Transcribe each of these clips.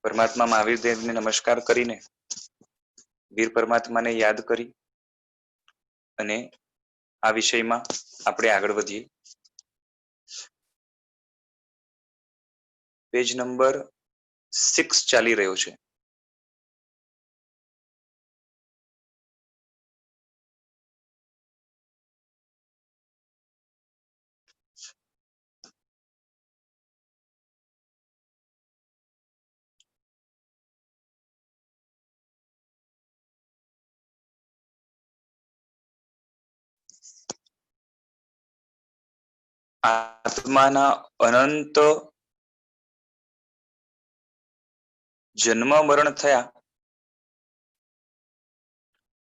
परमात्मा महावीर देव ने नमस्कार करीने वीर परमात्मा ने याद करी अने आ विषय में आपणे आगळ वधीए। पेज नंबर 6 चाली रह्यो छे। आत्माना अनंत जन्म मरण थया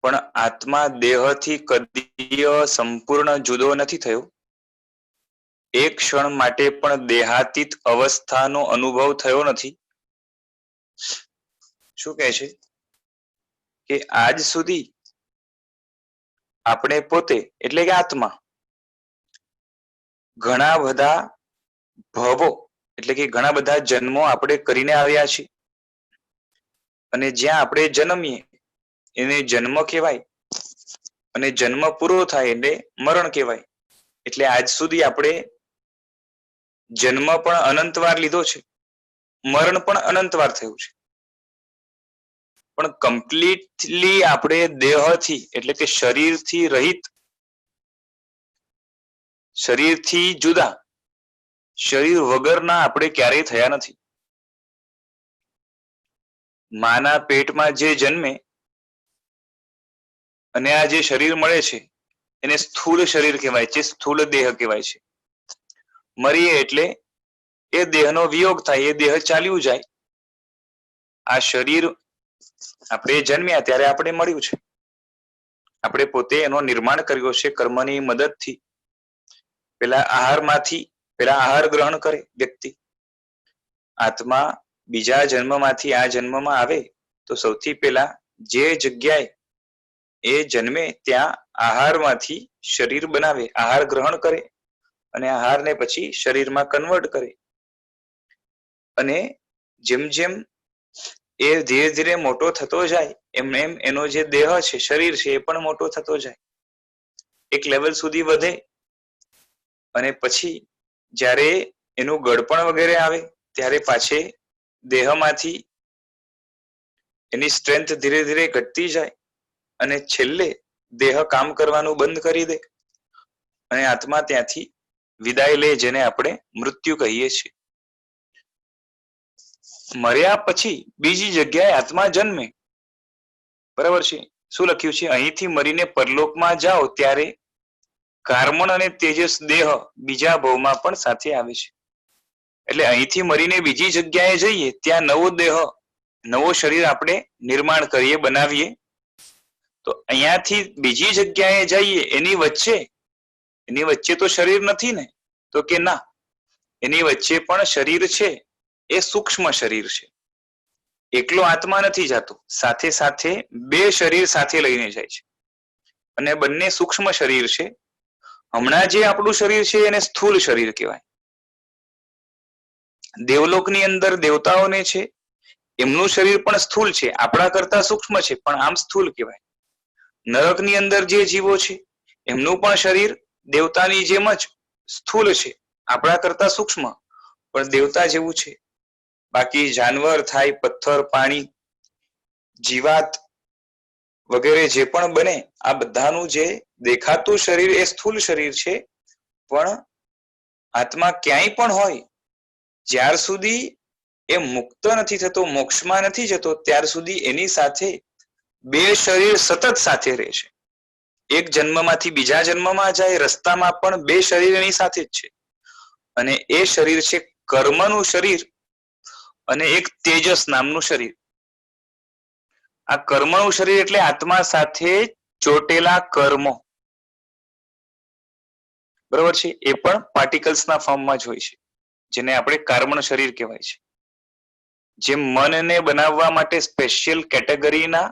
पण आत्मा देहथी कदीय संपूर्ण जुदो नथी थयो। एक क्षण माटे पण देहातीत अवस्थानो अनुभव थयो नथी। शुं कहे छे के आज सुधी आपणे पोते एटले के आत्मा घणा बधा भवो एटले के घणा बधा जन्मो आपणे करीने आव्या छीए अने ज्यां आपणे जन्मीए एने जन्म कहेवाय अने जन्म पूरो थाय एटले मरण कहेवाय। एटले आज सुधी आपणे जन्म पण अनंतवार लीधो छे, मरण पण अनंतवार थयुं छे, पण कम्प्लीटली आपणे देहथी एटले के शरीरथी रहित, शरीरथी जुदा, शरीर वगરના આપણે ક્યારેય થયા નથી। માના પેટમાં જે જન્મે અને આ જે શરીર મળે છે એને સ્થૂળ શરીર કહેવાય છે, સ્થૂળ દેહ કહેવાય છે। મરીએ એટલે એ દેહનો વિયોગ થાય, એ દેહ ચાલ્યું જાય। આ શરીર આપણે જન્મ્યા ત્યારે આપણે મળ્યું છે, આપણે પોતે એનો નિર્માણ કર્યો છે કર્મની મદદથી। પેલા આહારમાંથી પેલા આહાર ગ્રહણ કરે વ્યક્તિ, આત્મા બીજા જન્મમાંથી આ જન્મમાં આવે તો સૌથી પહેલા જે જગ્યાએ એ જન્મે ત્યાં આહારમાંથી શરીર બનાવે, આહાર ગ્રહણ કરે અને આહારને પછી શરીરમાં કન્વર્ટ કરે અને જેમ જેમ એ ધીરે ધીરે મોટો થતો જાય એમ એમ એનો જે દેહ છે, શરીર છે એ પણ મોટો થતો જાય, એક લેવલ સુધી વધે અને પછી જ્યારે એનું ગળપણ વગેરે આવે ત્યારે પાછે દેહમાંથી એની સ્ટ્રેન્થ ધીરે ધીરે ઘટતી જાય અને છેલ્લે દેહ કામ કરવાનું બંધ કરી દે અને આત્મા ત્યાંથી વિદાય લે, જેને આપણે મૃત્યુ કહીએ છીએ। મર્યા પછી બીજી જગ્યાએ આત્મા જન્મે, બરાબર છે। શું લખ્યું છે? અહીંથી મરીને પરલોકમાં જાઓ ત્યારે કાર્મણ અને તેજસ દેહ બીજા ભવમાં પણ સાથે આવે છે। એટલે અહીંથી મરીને બીજી જગ્યાએ જઈએ ત્યાં નવો દેહ, નવો શરીર આપણે નિર્માણ કરીએ, બનાવીએ। તો અહીંયાથી બીજી જગ્યાએ જઈએ એની વચ્ચે તો શરીર નથી ને? તો કે ના, એની વચ્ચે પણ શરીર છે, એ સૂક્ષ્મ શરીર છે, એકલો આત્મા નથી જાતો, સાથે સાથે બે શરીર સાથે લઈને જાય છે અને બંને સૂક્ષ્મ શરીર છે। હમણાં જે આપણું શરીર છે એને સ્થૂળ શરીર કહેવાય। દેવલોકની અંદર દેવતાઓને છે એમનું શરીર પણ સ્થૂળ છે, આપણા કરતા સૂક્ષ્મ છે પણ આમ સ્થૂળ કહેવાય। નરકની અંદર જે જીવો છે એમનું પણ શરીર દેવતાની જેમ જ સ્થૂળ છે, આપણા કરતા સૂક્ષ્મ પણ દેવતા જેવું છે। બાકી જાનવર થાય, પથ્થર, પાણી, જીવાત વગેરે જે પણ બને આ બધાનું જે દેખાતું શરીર એ સ્થૂળ શરીર છે, પણ આત્મા ક્યાંય પણ હોય જ્યાર સુધી એ મુક્ત નથી થતો, મોક્ષમાં નથી જતો ત્યાર સુધી એની સાથે બે શરીર સતત સાથે રહે છે। એક જન્મમાંથી બીજા જન્મમાં જાય રસ્તામાં પણ બે શરીર એની સાથે જ છે અને એ શરીર છે કર્મનું શરીર અને એક તેજસ નામનું શરીર। આ કર્મનું શરીર એટલે આત્મા સાથે ચોટેલા કર્મો, બરોબર છે, એ પણ પાર્ટિકલ્સના ફોર્મમાં જ હોય છે, જેને આપણે કાર્બન શરીર કહેવાય છે। જે મનને બનાવવા માટે સ્પેશિયલ કેટેગરીના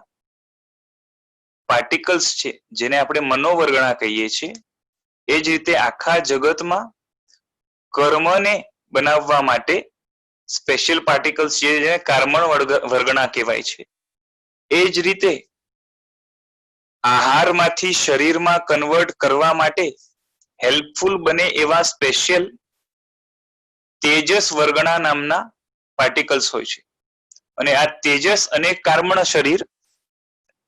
પાર્ટિકલ્સ છે જેને આપણે મનોવર્ગણા કહીએ છીએ, એ જ રીતે આખા જગતમાં કર્મને બનાવવા માટે સ્પેશિયલ પાર્ટિકલ્સ જે કાર્બન વર્ગના કહેવાય છે. એ જ રીતે આહારમાંથી શરીરમાં કન્વર્ટ કરવા માટે હેલ્પફુલ બને એવા સ્પેશિયલ તેજસ વર્ગના નામના પાર્ટિકલ્સ હોય છે. અને આ તેજસ અને કાર્બન શરીર,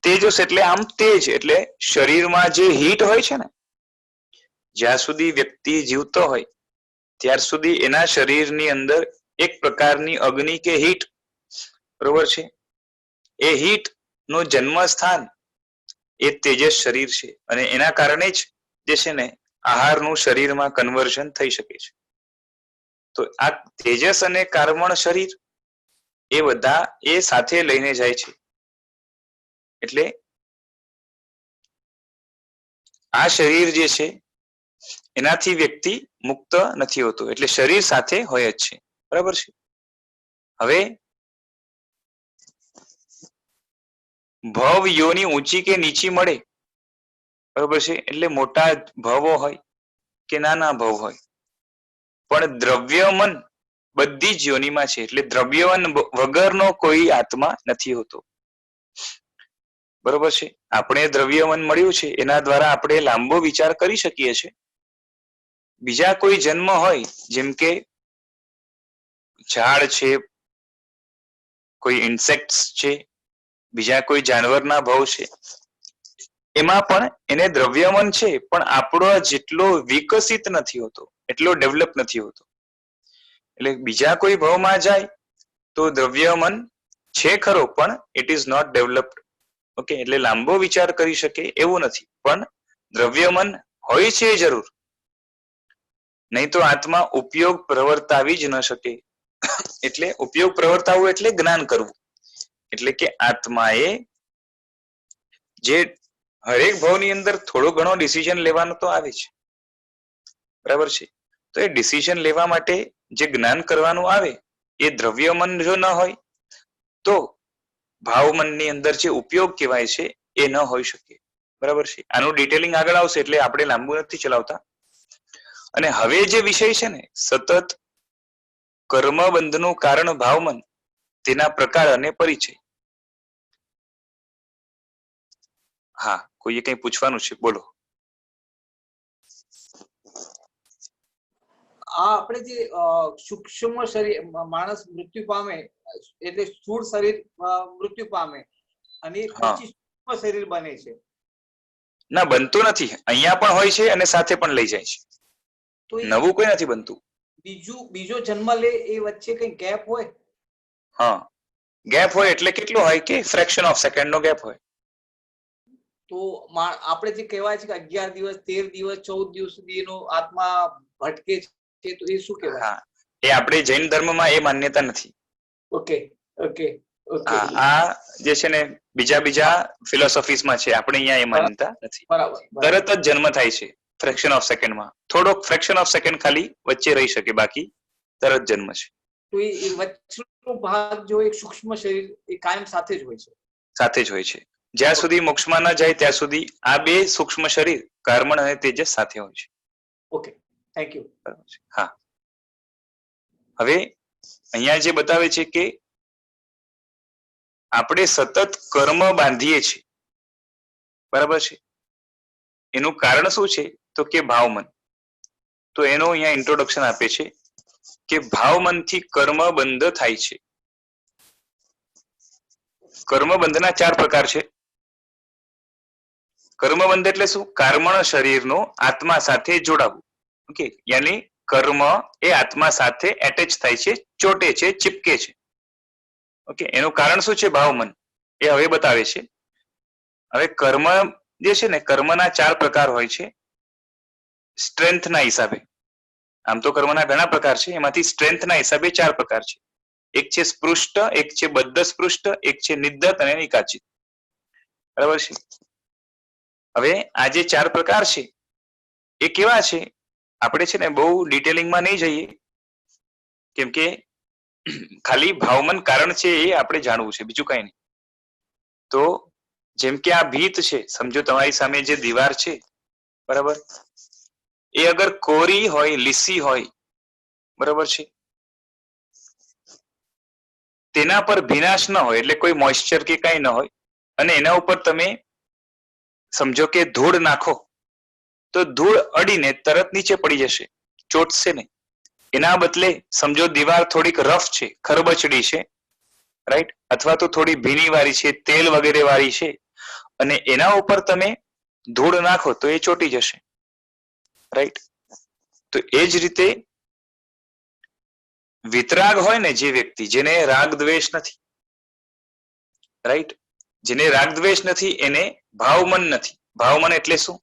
તેજસ એટલે આમ તેજ એટલે શરીરમાં જે હીટ હોય છે ને, જ્યાં સુધી વ્યક્તિ જીવતો હોય ત્યાર સુધી એના શરીરની અંદર એક પ્રકારની અગ્નિ કે હીટ, બરોબર છે, એ હીટ નું જન્મ સ્થાન એ તેજસ શરીર છે. અને એના કારણે જ જે છે ને આહારનું શરીરમાં કન્વર્ઝન થઈ શકે છે. તો આ તેજસ અને કાર્બન શરીર એ બધા એ સાથે લઈને જાય છે. એટલે આ શરીર જે છે એનાથી વ્યક્તિ મુક્ત નથી હોતો, એટલે શરીર સાથે હોય જ છે. બરાબર છે. હવે ભવ યોની ઊંચી કે નીચી મળે, બરોબર છે, એટલે મોટા ભવો હોય કે નાના ભવ હોય, પણ દ્રવ્યમન બધી જ યોનિમાં છે. એટલે દ્રવ્યમન વગરનો કોઈ આત્મા નથી હોતો. બરોબર છે. આપણે દ્રવ્યમન મળ્યું છે એના દ્વારા આપણે લાંબો વિચાર કરી શકીએ છીએ. બીજા કોઈ જન્મ હોય, જેમ કે ઝાડ છે, કોઈ ઇન્સેક્ટ્સ છે, બીજા કોઈ જાનવરના ભવ છે, એમાં પણ એને દ્રવ્યમન છે, પણ આપણો જેટલો વિકસિત નથી હોતો, એટલો ડેવલપ નથી હોતો. એટલે બીજા કોઈ ભવમાં જાય તો દ્રવ્યમન છે ખરો, પણ it is not developed. Okay, એટલે લાંબો વિચાર કરી શકે એવું નથી, પણ દ્રવ્યમન હોય છે જરૂર, નહીં તો આત્મા ઉપયોગ પ્રવર્તાવી જ ન શકે. એટલે ઉપયોગ પ્રવર્તાવવું એટલે જ્ઞાન કરવું. એટલે કે આત્માએ જે હરેક ભાવની અંદર થોડો ઘણો ડિસિઝન લેવાનો તો આવે છે, બરાબર છે. તો એ ડિસિઝન લેવા માટે જે જ્ઞાન કરવાનું આવે એ દ્રવ્યમન જો ન હોય તો ભાવમનની અંદર જે ઉપયોગ કહેવાય છે એ ન હોઈ શકે. બરાબર છે. આનું ડિટેલિંગ આગળ આવશે એટલે આપણે લાંબુ નથી ચલાવતા. અને હવે જે વિષય છે ને સતત કર્મબંધનું કારણ ભાવમન, તેના પ્રકાર અને પરિચય. હા, કોઈએ કંઈ પૂછવાનું છે? બોલો. આ આપણે જે સૂક્ષ્મ શરીર માણસ મૃત્યુ પામે એટલે સ્થૂળ શરીર મૃત્યુ પામે અને પછી સૂક્ષ્મ શરીર બને છે. ના, બનતું નથી. અહીંયા પણ હોય છે અને સાથે પણ લઈ જાય છે. તો નવું કોઈ નથી બનતું. બીજો જન્મ લે એ વચ્ચે કઈ ગેપ હોય? હા, ગેપ હોય એટલે કેટલો હોય કે ફ્રેક્શન ઓફ સેકન્ડ નો ગેપ હોય. તો આપણે જે કહેવાય છે કે 11 દિવસ 13 દિવસ 14 દિવસ સુધી એનો આત્મા ભટકે છે, તો એ શું કહેવાય? હા, એ આપણે જૈન ધર્મમાં એ માન્યતા નથી. Okay okay okay. આ જે છે ને બીજા ફિલોસોફીઝમાં છે, આપણે અહીંયા એ માન્યતા નથી. બરાબર. તરત જ જન્મ થાય છે ફ્રેક્શન ઓફ સેકન્ડમાં. થોડોક ફ્રેક્શન ઓફ સેકન્ડ ખાલી વચ્ચે રહી શકે, બાકી તરત જન્મ છે. તો એ વચ્ચેનો ભાગ જો એક સૂક્ષ્મ શરીર એ કાયમ સાથે જ હોય છે. સાથે જ હોય છે. જ્યાં સુધી મોક્ષમાં ન જાય ત્યાં સુધી આ બે સૂક્ષ્મ શરીર કાર્બન અને તેજસ સાથે હોય છે. Okay, thank you. હા, હવે અહીંયા જે બતાવે છે કે આપણે સતત કર્મ બાંધીએ છીએ, બરાબર છે. એનું કારણ શું છે તો કે ભાવમન. તો એનો અહીંયા ઇન્ટ્રોડક્શન આપે છે કે ભાવમનથી કર્મ બંધ થાય છે. કર્મબંધના 4 પ્રકાર છે. કર્મબંધ એટલે શું? કાર્મણ શરીરનો આત્મા સાથે જોડાવું. ઓકે, યાની કર્મ એ આત્મા સાથે એટેચ થાય છે, ચોટે છે, ચીપકે છે. ઓકે, એનું કારણ શું છે? ભાવમન. એ હવે બતાવે છે. હવે કર્મ જે છે ને, કર્મના 4 પ્રકાર હોય છે સ્ટ્રેન્થના હિસાબે. આમ તો કર્મના ઘણા પ્રકાર છે, એમાંથી સ્ટ્રેન્થના હિસાબે 4 પ્રકાર છે. એક છે સ્પૃષ્ટ, એક છે બદ્ધ સ્પૃષ્ટ, એક છે નિદ્દત અને નિકાચિત. બરાબર છે. હવે આ જે 4 પ્રકાર છે એ કેવા છે? આપણે છે ને બહુ ડિટેલિંગમાં નહીં જઈએ, કેમ કે ખાલી ભાવમન કારણ છે એ આપણે જાણવું છે, બીજું કઈ નહીં. તો જેમ કે આ ભીત છે, સમજો તમારી સામે જે દીવાર છે, બરાબર, એ અગર કોરી હોય, લીસી હોય, બરાબર છે, તેના પર ભીનાશ ન હોય, એટલે કોઈ મોઇશ્ચર કે કઈ ન હોય, અને એના ઉપર તમે સમજો કે ધૂળ નાખો તો ધૂળ અડીને તરત નીચે પડી જશે, ચોટશે નહીં. એના બદલે સમજો દીવાલ થોડીક રફ છે, ખરબચડી છે, રાઈટ, અથવા તો થોડી ભીની વાળી છે, તેલ વગેરે વાળી છે, અને એના ઉપર તમે ધૂળ નાખો તો એ ચોટી જશે, રાઈટ. તો એ જ રીતે વિતરાગ હોય ને જે વ્યક્તિ, જેને રાગ દ્વેષ નથી, રાઈટ, જેને રાગ દ્વેષ નથી એને ભાવમન નથી. ભાવમન એટલે શું?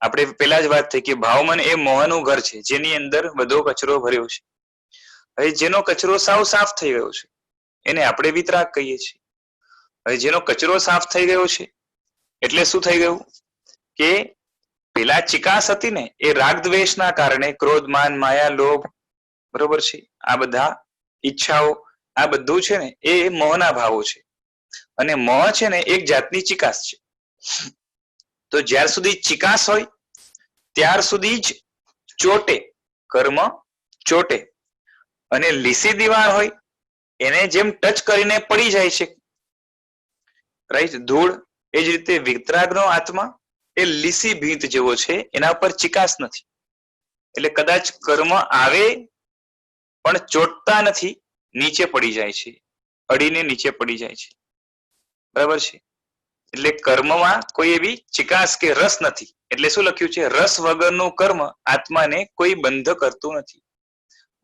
આપણે પેલા જ વાત થઈ કે ભાવમન એ મોહનું ઘર છે, જેની અંદર બધો કચરો ભર્યો છે. હવે જેનો કચરો સાવ સાફ થઈ ગયો છે એને આપણે વિતરાગ કહીએ છીએ. હવે જેનો કચરો સાફ થઈ ગયો છે એટલે શું થઈ ગયું કે પેલા ચિકાસ હતી ને એ રાગ દ્વેષના કારણે, ક્રોધ, માન, માયા, લોભ, બરોબર છે, આ બધા ઈચ્છાઓ, આ બધું છે ને એ મોહના ભાવો છે. અને મોહ છે ને એક જાતની ચિકાસ છે. તો જ્યાર સુધી ચિકાસ હોય ત્યાર સુધી જ ચોટે, કર્મ ચોટે. અને લીસી દીવાલ હોય એને જેમ ટચ કરીને પડી જાય છે, રાઈટ, ધૂળ, એ જ રીતે વિતરાગનો આત્મા એ લીસી ભીંત જેવો છે, એના પર ચિકાસ નથી. એટલે કદાચ કર્મ આવે પણ ચોટતા નથી, નીચે પડી જાય છે, અડીને નીચે પડી જાય છે, બરાબર છે. એટલે કર્મમાં કોઈ એવી ચિકાસ કે રસ નથી. એટલે શું લખ્યું છે? રસ વગરનું કર્મ આત્માને કોઈ બંધ કરતું નથી.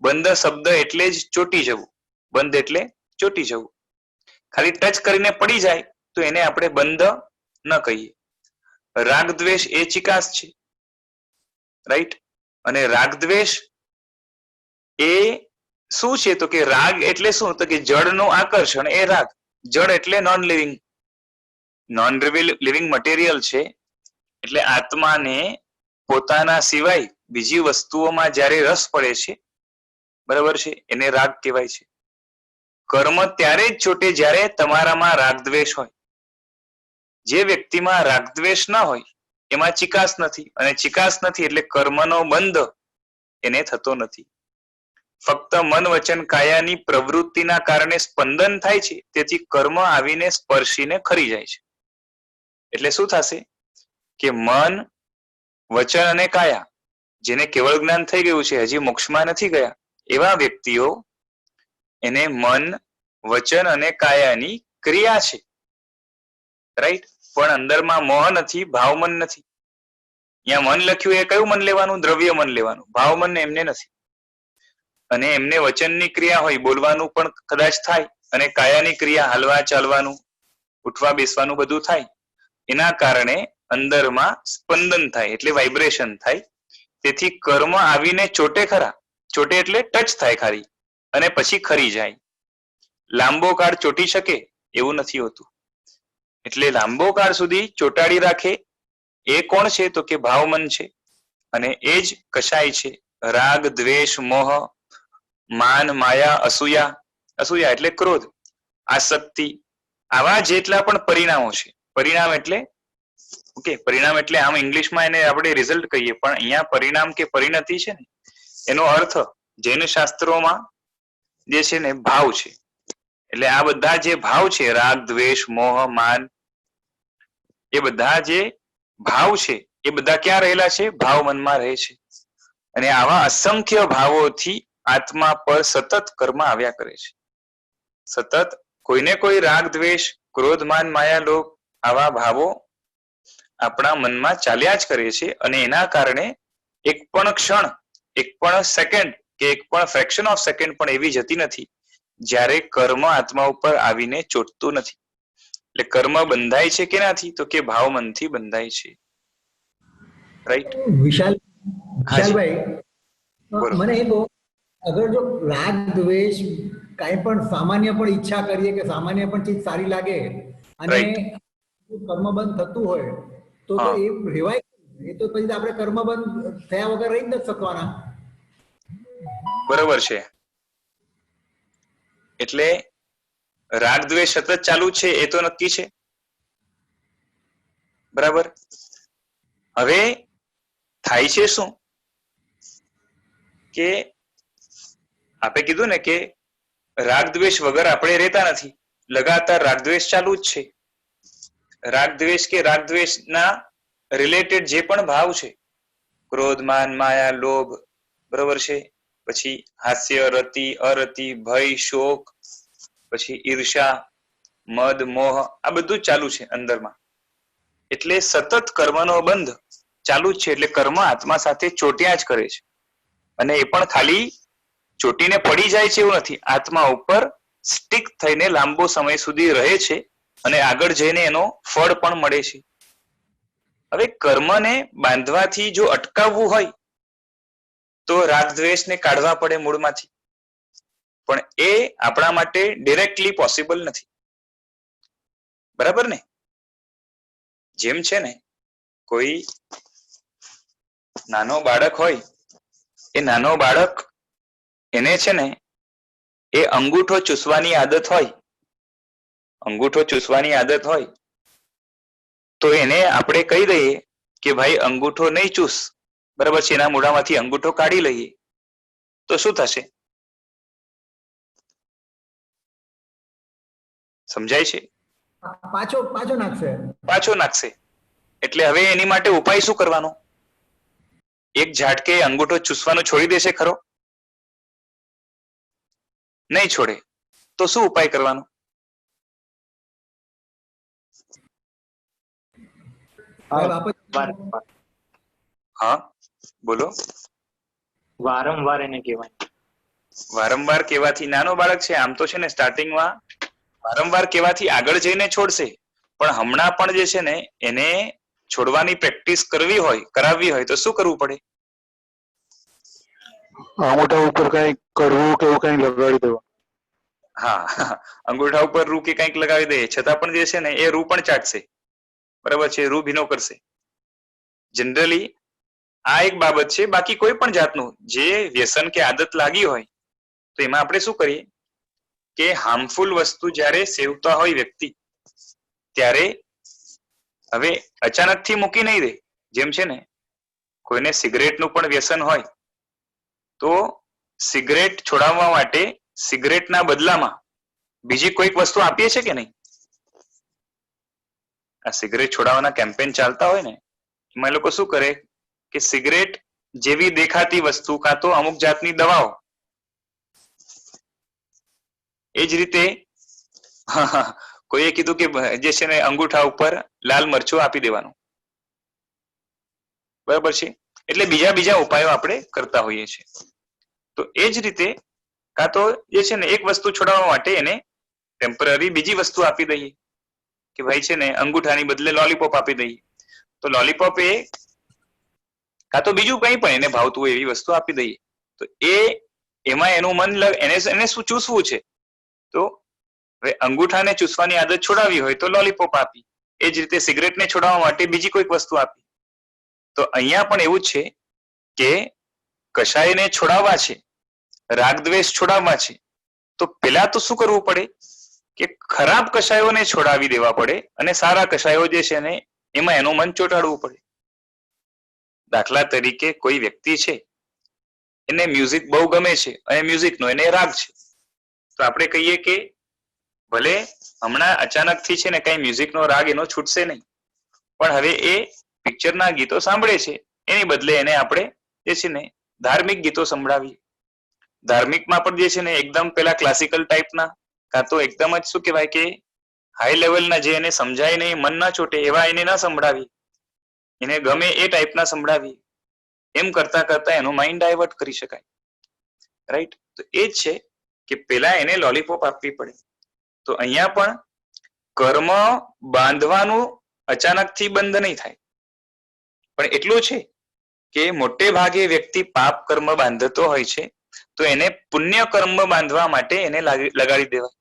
બંધ શબ્દ એટલે જ ચોટી જવું. બંધ એટલે ચોટી જવું. ખાલી ટચ કરીને પડી જાય તો એને આપણે બંધ ન કહીએ. રાગ દ્વેષ એ ચિકાસ છે, રાઈટ. અને રાગ દ્વેષ એ શું છે? તો કે રાગ એટલે શું? તો કે જળનું આકર્ષણ એ રાગ. જળ એટલે non living, non living material છે. એટલે આત્માને પોતાના સિવાય બીજી વસ્તુઓમાં જ્યારે રસ પડે છે, બરાબર છે, એને રાગ કહેવાય છે. કર્મ ત્યારે જ ચોટે જ્યારે તમારામાં રાગ દ્વેષ હોય. જે વ્યક્તિમાં રાગ દ્વેષ ના હોય એમાં ચિકાસ નથી, અને ચિકાસ નથી એટલે કર્મનો બંધ એને થતો નથી. ફક્ત મન, વચન, કાયાની પ્રવૃત્તિના કારણે સ્પંદન થાય છે, તેથી કર્મ આવીને સ્પર્શીને ખરી જાય છે. એટલે શું થશે કે મન, વચન અને કાયા, જેને કેવળ જ્ઞાન થઈ ગયું છે, હજી મોક્ષમાં નથી ગયા, એવા વ્યક્તિઓ એને મન, વચન અને કાયાની ક્રિયા છે, રાઈટ. પણ અંદરમાં મોહ નથી, ભાવમન નથી. અહીંયા મન લખ્યું એ કયું મન લેવાનું? દ્રવ્ય મન લેવાનું. ભાવમન એમને નથી. અને એમને વચનની ક્રિયા હોય, બોલવાનું પણ કદાચ થાય, અને કાયાની ક્રિયા, હાલવા ચાલવાનું, ઉઠવા બેસવાનું બધું થાય. એના કારણે અંદરમાં સ્પંદન થાય એટલે વાઇબ્રેશન થાય. તેથી કર્મ આવીને ચોટે ખરા. ચોટે એટલે ટચ થાય ખાલી, અને પછી ખરી જાય. લાંબો કાળ ચોટી શકે એવું નથી હોતું. એટલે લાંબો કાળ સુધી ચોટાડી રાખે એ કોણ છે? તો કે ભાવમન છે. અને એ જ કશાય છે. રાગ, દ્વેષ, મોહ, માન, માયા, અસૂયા. અસૂયા એટલે ક્રોધ, આસક્તિ, આવા જેટલા પણ પરિણામો છે. પરિણામ એટલે ઓકે, પરિણામ એટલે આમ ઇંગ્લિશમાં એને આપણે રિઝલ્ટ કહીએ, પણ અહીંયા પરિણામ કે પરિણતિ છે ને એનો અર્થ જૈન શાસ્ત્રોમાં જે છે ને ભાવ છે. એટલે આ બધા જે ભાવ છે, રાગ, દ્વેષ, મોહ, માન, એ બધા જે ભાવ છે એ બધા ક્યાં રહેલા છે? ભાવ મનમાં રહે છે. અને આવા અસંખ્ય ભાવોથી આત્મા પર સતત કર્મ આવ્યા કરે છે. સતત કોઈને કોઈ રાગ, દ્વેષ, ક્રોધ, માન, માયા, લોભ, આવા ભાવો આપણા મનમાં ચાલ્યા જ કરે છે. અને એના કારણે એક પણ ક્ષણ, એક પણ સેકન્ડ કે એક પણ ફ્રેક્શન ઓફ સેકન્ડ પણ એવી જતી નથી જ્યારે કર્મ આત્મા ઉપર આવીને ચોટતું નથી. એટલે કર્મ બંધાય છે કેનાથી? તો કે ભાવમનથી બંધાય છે, રાઈટ. વિશાલભાઈ, બોલો. મને એ કહો, અગર જો રાગ દ્વેષ કાંઈ પણ સામાન્ય પણ ઈચ્છા કરીએ કે સામાન્ય પણ ચીજ સારી લાગે અને Right. કર્મબંધ થતું હોય તો હા. એ રેવાય? એ તો પછી આપણે કર્મબંધ થયા વગર રહી જ નથી શકવાના. બરોબર છે. એટલે રાગ દ્વેષ સતત ચાલુ છે એ તો નક્કી છે, બરાબર. હવે થાય છે શું કે આપે કીધું ને કે રાગદ્વેષ વગર આપણે રહેતા નથી, લગાતાર રાગદ્વેષ ચાલુ જ છે. રાગદ્વેષ કે રાગદ્વેષના રિલેટેડ જે પણ ભાવ છે, ક્રોધ, માન, માયા, લોભ, બરોબર છે, પછી હાસ્ય, રતિ, અરતિ, ભય, શોક, પછી ઈર્ષા, મદ, મોહ, આ બધું જ ચાલુ છે અંદરમાં. એટલે સતત કર્મનો બંધ ચાલુ જ છે. એટલે કર્મ આત્મા સાથે ચોટ્યા જ કરે છે. અને એ પણ ખાલી ચોટીને પડી જાય છે એવું નથી, આત્મા ઉપર સ્ટિક થઈને લાંબો સમય સુધી રહે છે અને આગળ જઈને એનો ફળ પણ મળે છે. હવે કર્મને બાંધવાથી જો અટકાવવું હોય તો રાગદ્વેષને કાઢવા પડે મૂળમાંથી, પણ એ આપણા માટે ડિરેક્ટલી પોસિબલ નથી. બરાબર ને? જેમ છે ને, કોઈ નાનો બાળક હોય, એ નાનો બાળક એને છે ને એ અંગૂઠો ચૂસવાની આદત હોય, અંગૂઠો ચૂસવાની આદત હોય તો એને આપણે કહી દઈએ કે ભાઈ અંગૂઠો નહીં ચૂસ, બરાબર છે, એના મોઢામાંથી અંગૂઠો કાઢી લઈએ તો શું થશે? સમજાય છે? પાછો નાખશે. પાછો નાખશે. એટલે હવે એની માટે ઉપાય શું કરવાનો? એક ઝાટકે અંગૂઠો ચૂસવાનું છોડી દેશે ખરો? નહીં છોડે. તો શું ઉપાય કરવાનો? હા બોલો. વારંવાર એને કહેવાય. વારંવાર કહેવાથી નાનો બાળક છે, આમ તો છે ને સ્ટાર્ટિંગમાં વારંવાર કહેવાથી આગળ જઈને છોડશે, પણ હમણાં પણ જે છે ને એને છોડવાની પ્રેક્ટિસ કરાવવી હોય તો શું કરવું પડે? અંગૂઠા ઉપર કઈ કરવું કે એવું કઈ લગાડી દેવું. હા, અંગૂઠા ઉપર રૂ કે કંઈક લગાવી દે, છતાં પણ જે છે ને એ રૂ પણ ચાટશે, બરાબર છે, રૂ ભીનો કરશે. જનરલી આ એક બાબત છે. બાકી કોઈ પણ જાતનું જે વ્યસન કે આદત લાગી હોય તો એમાં આપણે શું કરીએ કે હાર્મફુલ વસ્તુ જ્યારે સેવતા હોય વ્યક્તિ, ત્યારે હવે અચાનક થી મૂકી નહીં દે. જેમ છે ને કોઈને સિગરેટનું પણ વ્યસન હોય તો સિગરેટ છોડાવવા માટે સિગરેટના બદલામાં બીજી કોઈક વસ્તુ આપીએ છે કે નહીં? આ સિગરેટ છોડાવવાના કેમ્પેન ચાલતા હોય ને, એમાં લોકો શું કરે કે સિગરેટ જેવી દેખાતી વસ્તુ કાં તો અમુક જાતની દવાઓ, એ જ રીતે કોઈએ કીધું કે જે છે ને અંગૂઠા ઉપર લાલ મરચું આપી દેવાનું, બરાબર છે. એટલે બીજા ઉપાયો આપણે કરતા હોઈએ છીએ. તો એ જ રીતે કાં તો જે છે ને એક વસ્તુ છોડાવવા માટે એને ટેમ્પરરી બીજી વસ્તુ આપી દઈએ કે ભાઈ છે ને અંગૂઠાની બદલે લોલીપોપ આપી દઈએ. તો લોલીપોપ એ કાં તો બીજું કંઈ પણ એને ભાવતું હોય એવી વસ્તુ આપી દઈએ. તો એમાં એનું મન એને શું ચૂસવું છે, તો હવે અંગૂઠાને ચૂસવાની આદત છોડાવી હોય તો લોલીપોપ આપી, એ જ રીતે સિગરેટને છોડાવવા માટે બીજી કોઈક વસ્તુ આપી. તો અહીંયા પણ એવું જ છે કે કશાયને છોડાવવા છે, રાગદ્વેષ છોડાવવા છે, તો પેલા તો શું કરવું પડે કે ખરાબ કશાયોને છોડાવી દેવા પડે અને સારા કશાયો જે છે ને એમાં એનું મન ચોંટાડવું પડે. દાખલા તરીકે કોઈ વ્યક્તિ છે, એને મ્યુઝિક બહુ ગમે છે અને મ્યુઝિકનો એને રાગ છે, તો આપણે કહીએ કે ભલે હમણાં અચાનકથી છે ને કઈ મ્યુઝિકનો રાગ એનો છૂટશે નહીં, પણ હવે એ પિક્ચરના ગીતો સાંભળે છે, એની બદલે એને આપણે જે છે ને ધાર્મિક ગીતો સંભળાવીએ. ધાર્મિકમાં પણ જે છે ને એકદમ પેલા ક્લાસિકલ ટાઈપના કાં તો એકદમ જ શું કહેવાય કે હાઈ લેવલના, જે એને સમજાય નહીં, મન ના ચોટે એવા એને ના સંભળાવીએ, એને ગમે એ ટાઈપના સંભળાવીએ. એમ કરતા કરતા એનું માઇન્ડ ડાયવર્ટ કરી શકાય. રાઈટ? તો એ જ છે કે પેલા એને લોલીપોપ આપવી પડે. તો અહીંયા પણ કર્મ બાંધવાનું અચાનકથી બંધ નહીં થાય, પણ એટલું છે કે મોટે ભાગે વ્યક્તિ પાપ કર્મ બાંધતો હોય છે, તો એને પુણ્ય કર્મ બાંધવા માટે એને લગાડી દેવાય.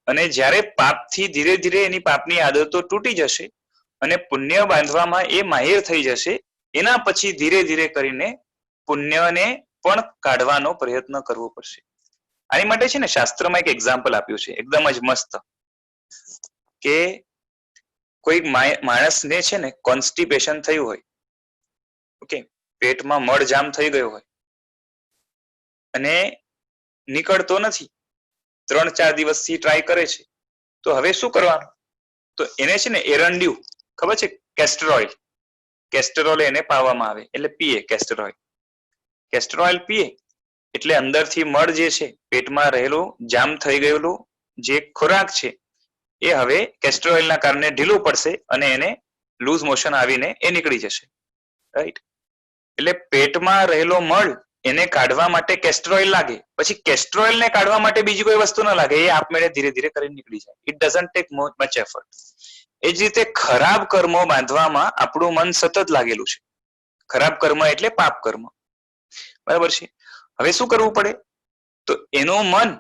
અને જ્યારે પાપથી ધીરે ધીરે એની પાપની આદતો તૂટી જશે અને પુણ્ય બાંધવામાં એ માહિર થઈ જશે, એના પછી ધીરે ધીરે કરીને પુણ્યને પણ કાઢવાનો પ્રયત્ન કરવો પડશે. આની માટે છે ને શાસ્ત્રમાં એક એક્ઝામ્પલ આપ્યું છે એકદમ જ મસ્ત, કે કોઈ માણસને છે ને કોન્સ્ટિપેશન થયું હોય, ઓકે, પેટમાં મળ જામ થઈ ગયો હોય અને નીકળતો નથી, 3-4 દિવસથી ટ્રાય કરે છે. તો હવે શું કરવાનું? તો એને છે ને એરંડ્યું, ખબર છે, કેસ્ટર ઓઇલ, કેસ્ટર ઓઇલ એને પાવામાં આવે એટલે પીએ કેસ્ટર ઓઇલ. કેસ્ટર ઓઇલ પીએ એટલે અંદરથી મળ જે છે, પેટમાં રહેલું જામ થઈ ગયેલું જે ખોરાક છે એ હવે કેસ્ટર ઓઇલના કારણે ઢીલું પડશે અને એને લૂઝ મોશન આવીને એ નીકળી જશે. રાઈટ? એટલે પેટમાં રહેલો મળ એને કાઢવા માટે કેસ્ટર ઓઇલ લાગે, પછી કેસ્ટર ઓઇલ ને કાઢવા માટે બીજી કોઈ વસ્તુ ન લાગે, એ આપમેળે ધીરે ધીરે કરીને નીકળી જાય. It doesn't take much effort. એ જ રીતે ખરાબ કર્મો બાંધવામાં આપણું મન સતત લાગેલું છે. ખરાબ કર્મ એટલે પાપ કર્મ, બરાબર છે. હવે શું કરવું પડે? તો એનું મન,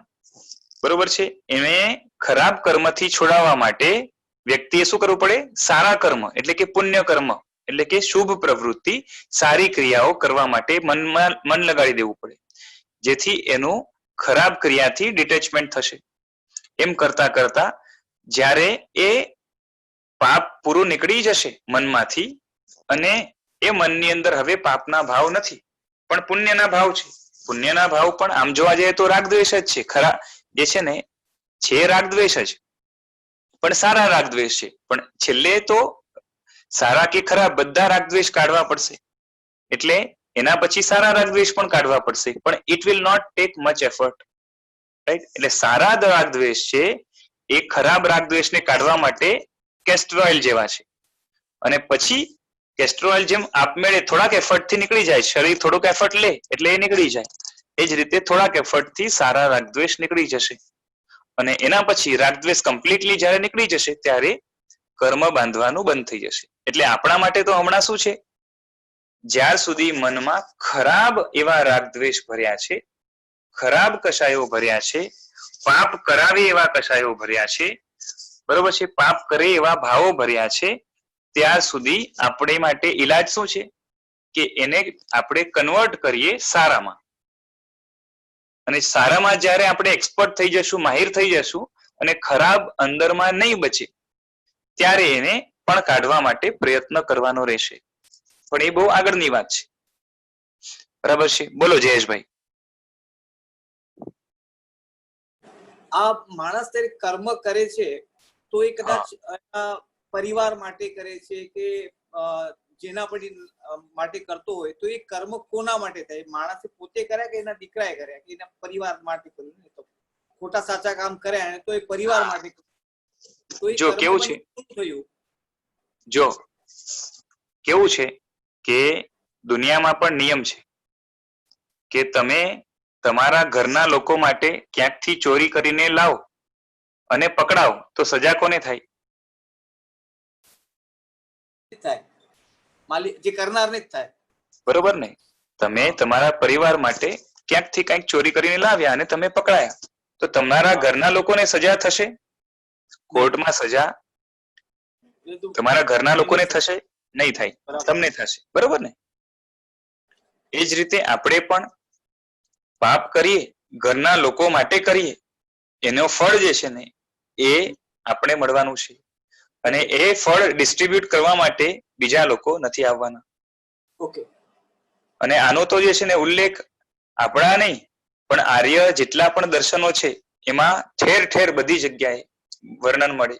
બરોબર છે, એને ખરાબ કર્મથી છોડાવવા માટે વ્યક્તિએ શું કરવું પડે? સારા કર્મ એટલે કે પુણ્ય કર્મ એટલે કે શુભ પ્રવૃત્તિ, સારી ક્રિયાઓ કરવા માટે મન લગાડી દેવું પડે, જેથી એનું ખરાબ ક્રિયાથી ડિટેચમેન્ટ થશે. એમ કરતા કરતા જ્યારે એ પાપ પૂરું નીકળી જશે મનમાંથી અને એ મનની અંદર હવે પાપના ભાવ નથી પણ પુણ્યના ભાવ છે. પુણ્યના ભાવ પણ આમ જોવા જઈએ તો રાગદ્વેષ જ છે. ખરા જે છે ને છે રાગદ્વેષ જ, પણ સારા રાગદ્વેષ છે. પણ છેલ્લે તો સારા કે ખરાબ બધા રાગદ્વેષ કાઢવા પડશે. એટલે એના પછી સારા રાગદ્વેષ પણ કાઢવા પડશે, પણ it will not take much effort. Right? એટલે સારા રાગદ્વેષ છે એ ખરાબ રાગદ્વેષને કાઢવા માટે કેસ્ટર ઓઇલ જેવા છે. અને પછી કેસ્ટર ઓઇલ જેમ આપમેળે થોડાક એફર્ટ થી નીકળી જાય, શરીર થોડુંક એફર્ટ લે એટલે એ નીકળી જાય, એ જ રીતે થોડાક એફર્ટ થી સારા રાગદ્વેષ નીકળી જશે. અને એના પછી રાગદ્વેષ કમ્પ્લીટલી જ્યારે નીકળી જશે ત્યારે કર્મ બાંધવાનું બંધ થઈ જશે. એટલે આપણા માટે તો હમણાં શું છે? જ્યાર સુધી મનમાં ખરાબ એવા રાગદ્વેષ ભર્યા છે, ખરાબ કશાયો ભર્યા છે, પાપ કરાવે એવા કશાયો ભર્યા છે, બરોબર છે, પાપ કરે એવા ભાવો ભર્યા છે, ત્યાર સુધી આપણે માટે ઈલાજ શું છે? કે એને આપણે કન્વર્ટ કરીએ સારામાં. અને સારામાં જ્યારે આપણે એક્સપર્ટ થઈ જશું, માહિર થઈ જશું અને ખરાબ અંદરમાં નહીં બચે ત્યારે એને પણ કાઢવા માટે પ્રયત્ન કરવાનો રહેશે. પણ એ બહુ આગળની વાત છે. બરાબર છે? બોલો જયેશભાઈ. આ માણસ તરીકે કર્મ કરે છે તો એ કદાચ પરિવાર માટે કરે છે કે જેના પછી માટે કરતો હોય, તો એ કર્મ કોના માટે થાય? માણસે પોતે કર્યા કે એના દીકરાએ કર્યા કે એના પરિવાર માટે કર્યું? ને તો ખોટા સાચા કામ કર્યા તો એ પરિવાર માટે કર્યું. તો એ જો કેવું છે, થયું? જો કેવું છે કે દુનિયામાં પણ નિયમ છે કે તમે તમારા ઘરના લોકો માટે ક્યાંકથી ચોરી કરીને લાવો અને પકડાવો તો સજા કોને થાય? જે કરનારને જ થાય. બરોબર ને? તમે તમારા પરિવાર માટે ક્યાંકથી કંઈક ચોરી કરીને લાવ્યા અને તમે પકડાયા તો તમારા ઘરના લોકોને સજા થશે? કોર્ટમાં સજા તમારા ઘરના લોકોને થશે? નહીં થાય, તમને થશે. બરોબર ને? એ જ રીતે આપણે પણ પાપ કરીએ, ઘરના લોકો માટે કરીએ, એનો ફળ જે છે ને એ આપણે મળવાનું છે. અને એ ફળ ડિસ્ટ્રીબ્યુટ કરવા માટે બીજા લોકો નથી આવવાના. ઓકે. અને આનો તો જે છે ને ઉલ્લેખ આપણા નહીં પણ આર્ય જેટલા પણ દર્શનો છે એમાં ઠેર ઠેર બધી જગ્યાએ વર્ણન મળે.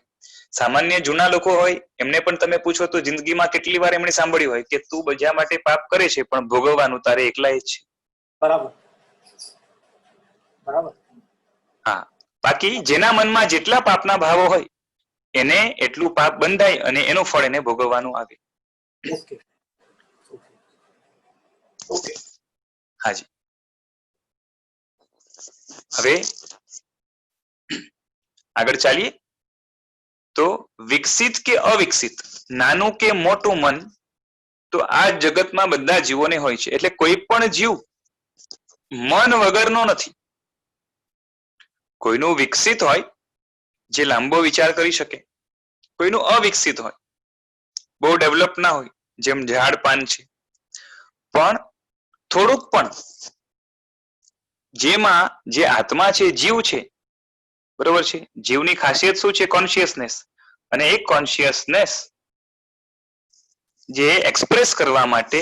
સામાન્ય જૂના લોકો હોય એમને પણ તમે પૂછો તો જિંદગીમાં કેટલી વાર એમણે સાંભળ્યું હોય કે તું બીજા માટે પાપ કરે છે પણ ભોગવવાનું તારે એકલા જ છે. બરાબર બરાબર. હા, બાકી જેના મનમાં જેટલા પાપના ભાવો હોય એને એટલું પાપ બંધાય અને એનું ફળ એને ભોગવવાનું આવે. Okay okay. હાજી. હવે આગળ ચાલીએ તો વિકસિત કે અવિકસિત, નાનું કે મોટું મન, તો આ જગતમાં બધા જીવોને હોય છે. એટલે કોઈ પણ જીવ મન વગરનો નથી. કોઈનું વિકસિત હોય જે લાંબો વિચાર કરી શકે, કોઈનું અવિકસિત હોય બહુ ડેવલપ ના હોય જેમ ઝાડ પાન છે, પણ થોડુંક પણ જેમાં જે આત્મા છે, જીવ છે, બરોબર છે, જીવની ખાસિયત શું છે? કોન્શિયસનેસ. અને એક કોન્શિયસનેસ જે એક્સપ્રેસ કરવા માટે,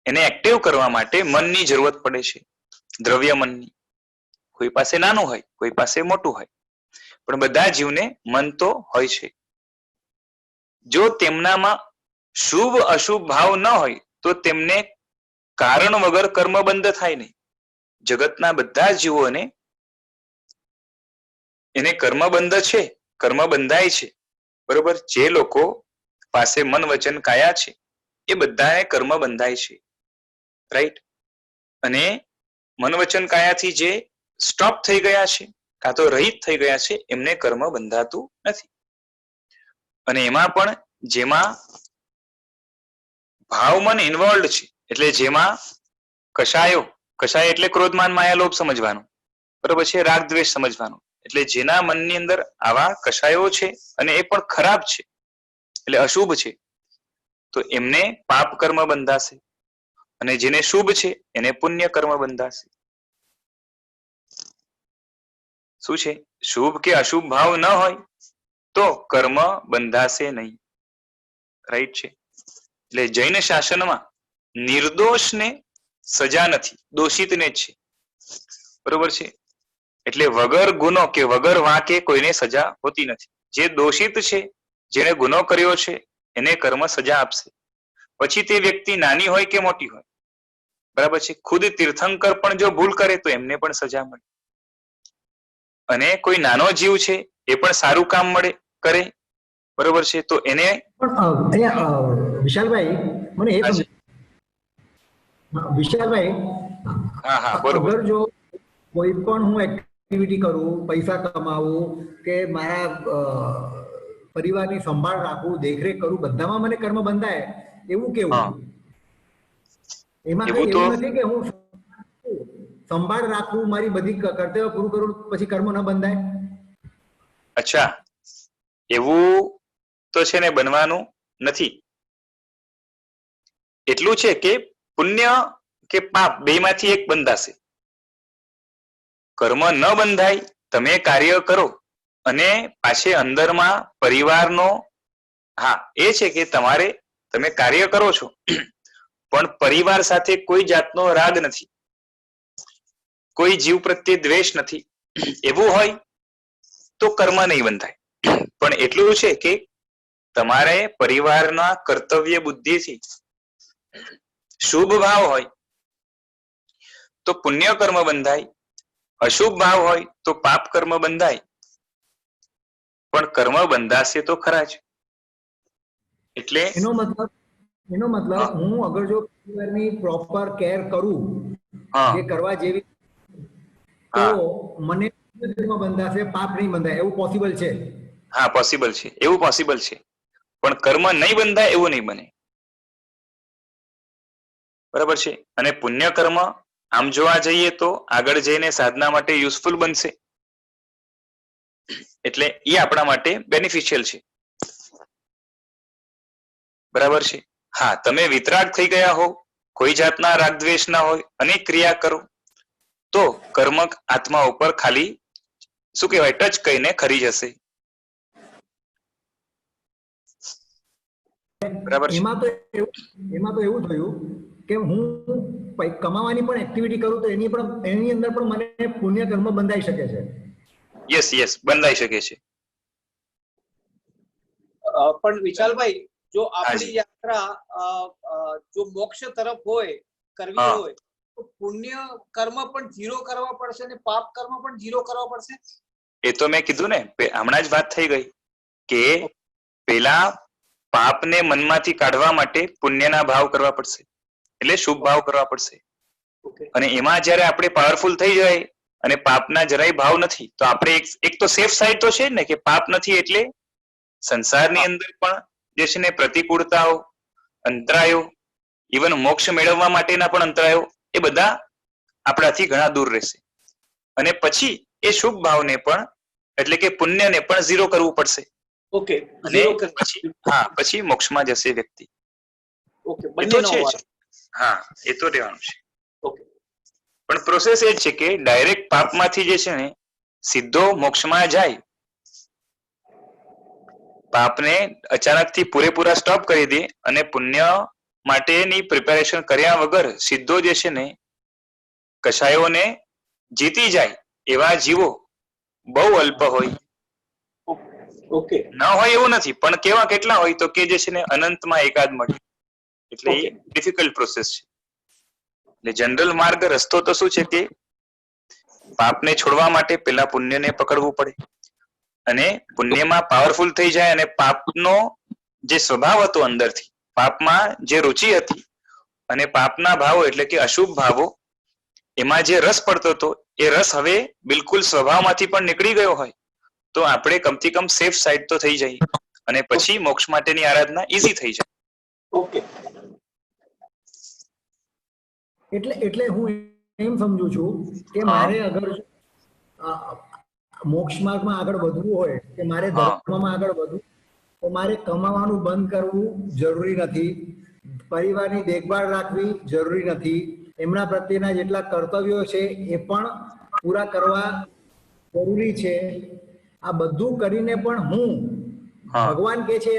એને એક્ટિવ કરવા માટે મનની જરૂરત પડે છે, દ્રવ્ય મનની. કોઈ પાસે નાનું હોય, કોઈ પાસે મોટું હોય, પણ બધા જીવને મન તો હોય છે. જો તેમનામાં શુભ અશુભ ભાવ ન હોય તો તેમને કારણ વગર કર્મ બંધ થાય નહીં. જગતના બધા જીવોને એને કર્મ બંધ છે, કર્મ બંધાય છે, બરોબર. જે લોકો પાસે મન વચન કાયા છે એ બધાને કર્મ બંધાય છે, રાઈટ. અને મન વચન કાયાથી જે સ્ટોપ થઈ ગયા છે કાં તો રહિત થઈ ગયા છે એમને કર્મ બંધાતું નથી. અને એમાં પણ જેમાં ભાવ મન ઇન્વોલ્વ છે, એટલે જેમાં કશાયો, કશાય એટલે ક્રોધમાન માયા લોભ સમજવાનું, બરોબર છે, રાગ દ્વેષ સમજવાનું. એટલે જેના મનની અંદર આવા કશાયો છે અને એ પણ ખરાબ છે એટલે અશુભ છે, તો એમને પાપ કર્મ બંધાશે. અને જેને શુભ છે એને પુણ્ય કર્મ બંધાશે. શું છે? શુભ કે અશુભ ભાવ ન હોય તો કર્મ બંધાશે નહીં, રાઈટ છે. એટલે જૈન શાસનમાં નિર્દોષને સજા નથી, દોષિતને જ છે, બરોબર છે. એટલે વગર ગુનો કે વગર વાંકે કોઈને સજા હોતી નથી. જે દોષિત છે, જેને ગુનો કર્યો છે એને કર્મ સજા આપશે. પછી તે વ્યક્તિ નાની હોય કે મોટી હોય, બરાબર છે. ખુદ તીર્થંકર પણ જો ભૂલ કરે તો એમને પણ સજા મળે. અને કોઈ નાનો જીવ છે એ પણ સારું કામ કરે, બરોબર છે, તો એને પણ અહીંયા વિશાલભાઈ મને એ હાજી. વિશાલભાઈ, હા હા બરોબર. અગર જો કોઈ પણ હું એક્ટિવિટી કરું, પૈસા કમાવું કે મારા પરિવારની સંભાળ રાખવું, દેખરેખ કરું, બધામાં મને કર્મ બંધાય એવું કેવું? હા. એમાં એવું કઈ તો એવું નથી કે હું સંભાળ રાખવું, મારી બધી કર્તવ્ય પૂરું કરું પછી કર્મ ન બંધાય? અચ્છા, એવું તો છે ને બનવાનું નથી. એટલું છે કે પુણ્ય કે પાપ બેમાંથી એક બંધાશે. કર્મ ન બંધાય, તમે કાર્ય કરો અને પાછે અંદરમાં પરિવારનો, હા એ છે કે તમે કાર્ય કરો છો પણ પરિવાર સાથે કોઈ જાતનો રાગ નથી, કોઈ જીવ પ્રત્યે દ્વેષ નથી, એવું હોય તો કર્મ નહીં બંધાય. પણ એટલું છે કે તમારે પરિવારના કર્તવ્ય બુદ્ધિથી શુભ ભાવ હોય તો પુણ્ય કર્મ બંધાય, અશુભ ભાવ હોય તો પાપ કર્મ બંધાય, પણ કર્મ બંધાશે તો ખરા જ. એટલે એનો મતલબ હું અગર જો પરિવારની પ્રોપર કેર કરું, જે કરવા જેવી, તો મને કર્મ બંધાશે, પાપ નહીં બંધાય, એવું પોસિબલ છે? હા પોસિબલ છે, એવું પોસિબલ છે. પણ કર્મ નહીં બંધાય એવું નહીં બને, બરાબર છે. અને પુણ્ય કર્મ આમ જોવા જઈએ તો આગળ જઈને સાધના માટે યુઝફુલ બનશે, એટલે એ આપણા માટે બેનિફિશિયલ છે, બરાબર છે. હા, તમે વિતરાગ થઈ ગયા હો, કોઈ જાતના રાગદ્વેષ ના હોય અને ક્રિયા કરો તો કર્મ આત્મા ઉપર ખાલી શું કહેવાય ટચ કરીને ખરી જશે, બરાબર છે. એમાં તો એવું થયું કે હું કમાવાની પણ એક્ટિવિટી કરું તો એની અંદર પણ મને પુણ્ય કર્મ બંધાઈ શકે છે. યસ બંધાઈ શકે છે. પણ વિશાલભાઈ, જો આપણી યાત્રા જો મોક્ષ તરફ હોય, કરવી હોય, તો પુણ્ય કર્મ પણ ઝીરો કરવા પડશે અને પાપ કર્મ પણ ઝીરો કરવા પડશે. એ તો મેં કીધું ને, હમણાં જ વાત થઈ ગઈ કે પેલા પાપને મનમાંથી કાઢવા માટે પુણ્યના ભાવ કરવા પડશે, એટલે શુભ ભાવ કરવા પડશે. અને એમાં જયારે આપણે પાવરફુલ થઈ જાય અને પાપના જરાય ભાવ નથી તો આપણે એક તો સેફ સાઈડ તો છે ને કે પાપ નથી, એટલે સંસારની અંદર પણ જે છે ને પ્રતિકૂળતાઓ, અંતરાયો, ઇવન મોક્ષ મેળવવા માટેના પણ અંતરાયો, એ બધા આપણાથી ઘણા દૂર રહેશે. અને પછી એ શુભ ભાવને પણ એટલે કે પુણ્યને પણ ઝીરો કરવું પડશે. ઓકે, અને પછી મોક્ષમાં જશે વ્યક્તિ. ઓકે, એ તો છે જ. હા, એ તો રહેવાનું છે. ઓકે, પણ પ્રોસેસ એ છે કે ડાયરેક્ટ પાપમાંથી જે છે ને સીધો મોક્ષમાં જાય, પાપને અચાનકથી પૂરેપૂરા સ્ટોપ કરી દે અને પુણ્ય માટેની પ્રિપેરેશન કર્યા વગર સીધો જે છે ને કશાયોને જીતી જાય, એવા જીવો બહુ અલ્પ હોય. ઓકે ન હોય એવું નથી, પણ કેવા કેટલા હોય તો કે જે છે ને અનંતમાં એકાદ મળે. એટલે એ ડિફિકલ્ટ પ્રોસેસ છે. એટલે જનરલ માર્ગ રસ્તો તો શું છે કે પાપને છોડવા માટે પેલા પુણ્યને પકડવું પડે, અને પુણ્યમાં પાવરફુલ થઈ જાય અને પાપનો જે સ્વભાવ હતો અંદરથી, પાપમાં જે રુચિ હતી અને પાપના ભાવો એટલે કે અશુભ ભાવો, એમાં જે રસ પડતો હતો એ રસ હવે બિલકુલ સ્વભાવમાંથી પણ નીકળી ગયો હોય તો આપણે કમથી કમ સેફ સાઈડ તો થઈ જઈએ, અને પછી મોક્ષ માટેની આરાધના ઈઝી થઈ જાય. ઓકે એટલે હું એમ સમજુ છું કે મારે અગર મોક્ષ માર્ગમાં આગળ વધવું હોય કે મારે ધર્મમાં આગળ વધવું, તો મારે કમાવાનું બંધ કરવું જરૂરી નથી, પરિવારની દેખભાળ રાખવી જરૂરી નથી, એમના પ્રત્યેના જેટલા કર્તવ્યો છે એ પણ પૂરા કરવા જરૂરી છે. આ બધું કરીને પણ હું ભગવાન કે છે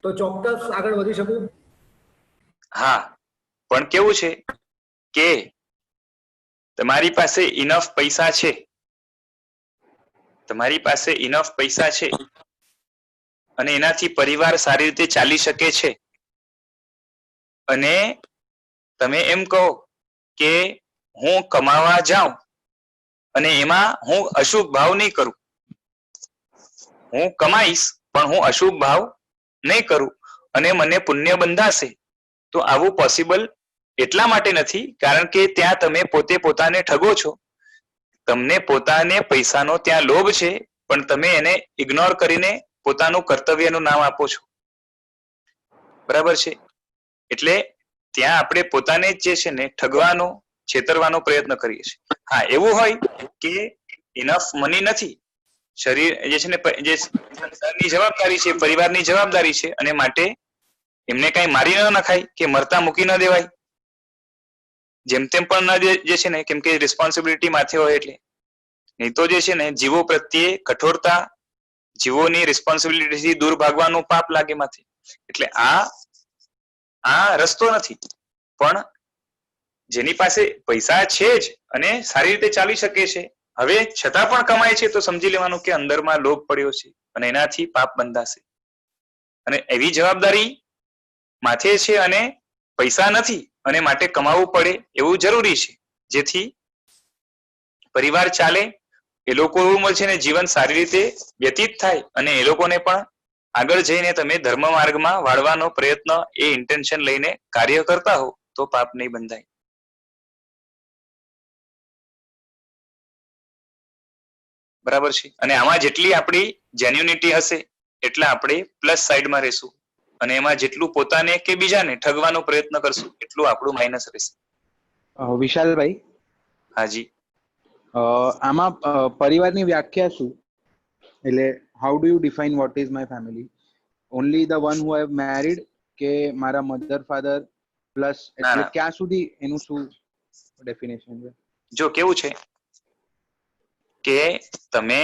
તો ચોક્કસ આગળ વધી શકું. હા, પણ કેવું છે કે તમારી પાસે ઇનફ પૈસા છે, તમારી પાસે ઇનફ પૈસા છે અને એનાથી પરિવાર સારી રીતે ચાલી શકે છે, અને તમે એમ કહો કે હું કમાવા જાઉં અને એમાં હું અશુભ ભાવ નહીં કરું, હું કમાઈશ પણ હું અશુભ ભાવ નહીં કરું અને મને પુણ્ય બંધાશે, તો આવું પોસિબલ એટલા માટે નથી કારણ કે ત્યાં તમે પોતે પોતાને ઠગો છો. તમને પોતાને પૈસાનો ત્યાં લોભ છે, પણ તમે એને ઇગ્નોર કરીને પોતાનું કર્તવ્યનું નામ આપો છો. બરાબર છે? એટલે ત્યાં આપણે પોતાને જે છે ને ઠગવાનો, છેતરવાનો પ્રયત્ન કરીએ છીએ. હા, એવું હોય કે ઇનફ મની નથી, શરીર જે છે ને જે સંસારની જવાબદારી છે, પરિવારની જવાબદારી છે, અને માટે એમને કઈ મારી ન નખાય કે મરતા મૂકી ન દેવાય, જેમ તેમ પણ ન જે છે ને, કેમ કે રિસ્પોન્સિબિલિટી માથે હોય એટલે. નહીં તો જે છે ને જીવો પ્રત્યે કઠોરતા, જીવોની રિસ્પોન્સિબિલિટીથી દૂર ભાગવાનું પાપ લાગે માથે. એટલે આ રસ્તો નથી. પણ જેની પાસે પૈસા છે જ અને સારી રીતે ચાલી શકે છે, હવે છતાં પણ કમાય છે, તો સમજી લેવાનું કે અંદરમાં લોભ પડ્યો છે અને એનાથી પાપ બંધાશે. અને એવી જવાબદારી માથે છે અને પૈસા નથી અને માટે કમાવું પડે એવું જરૂરી છે, જેથી પરિવાર ચાલે, એ લોકો છે ને જીવન સારી રીતે વ્યતીત થાય, અને એ લોકોને પણ આગળ જઈને તમે ધર્મ માર્ગમાં વાળવાનો પ્રયત્ન એ ઇન્ટેન્શન લઈને કાર્ય કરતા હો તો પાપ નહીં બંધાય. બરાબર છે? અને આમાં જેટલી આપણી જેન્યુનિટી હશે એટલે આપણે પ્લસ સાઈડમાં રહેશું, અને એમાં જેટલું પોતાને કે બીજાને ઠગવાનો પ્રયત્ન કરશું એટલું આપણું માઇનસ રહેશે. વિશાલભાઈ, હાજી, આમાં પરિવારની વ્યાખ્યા શું? એટલે how do you define what is my family? Only the one who have married કે મારા મધર ફાધર પ્લસ, એટલે ક્યાં સુધી એનું શું ડેફિનેશન છે? જો કેવું છે કે તમે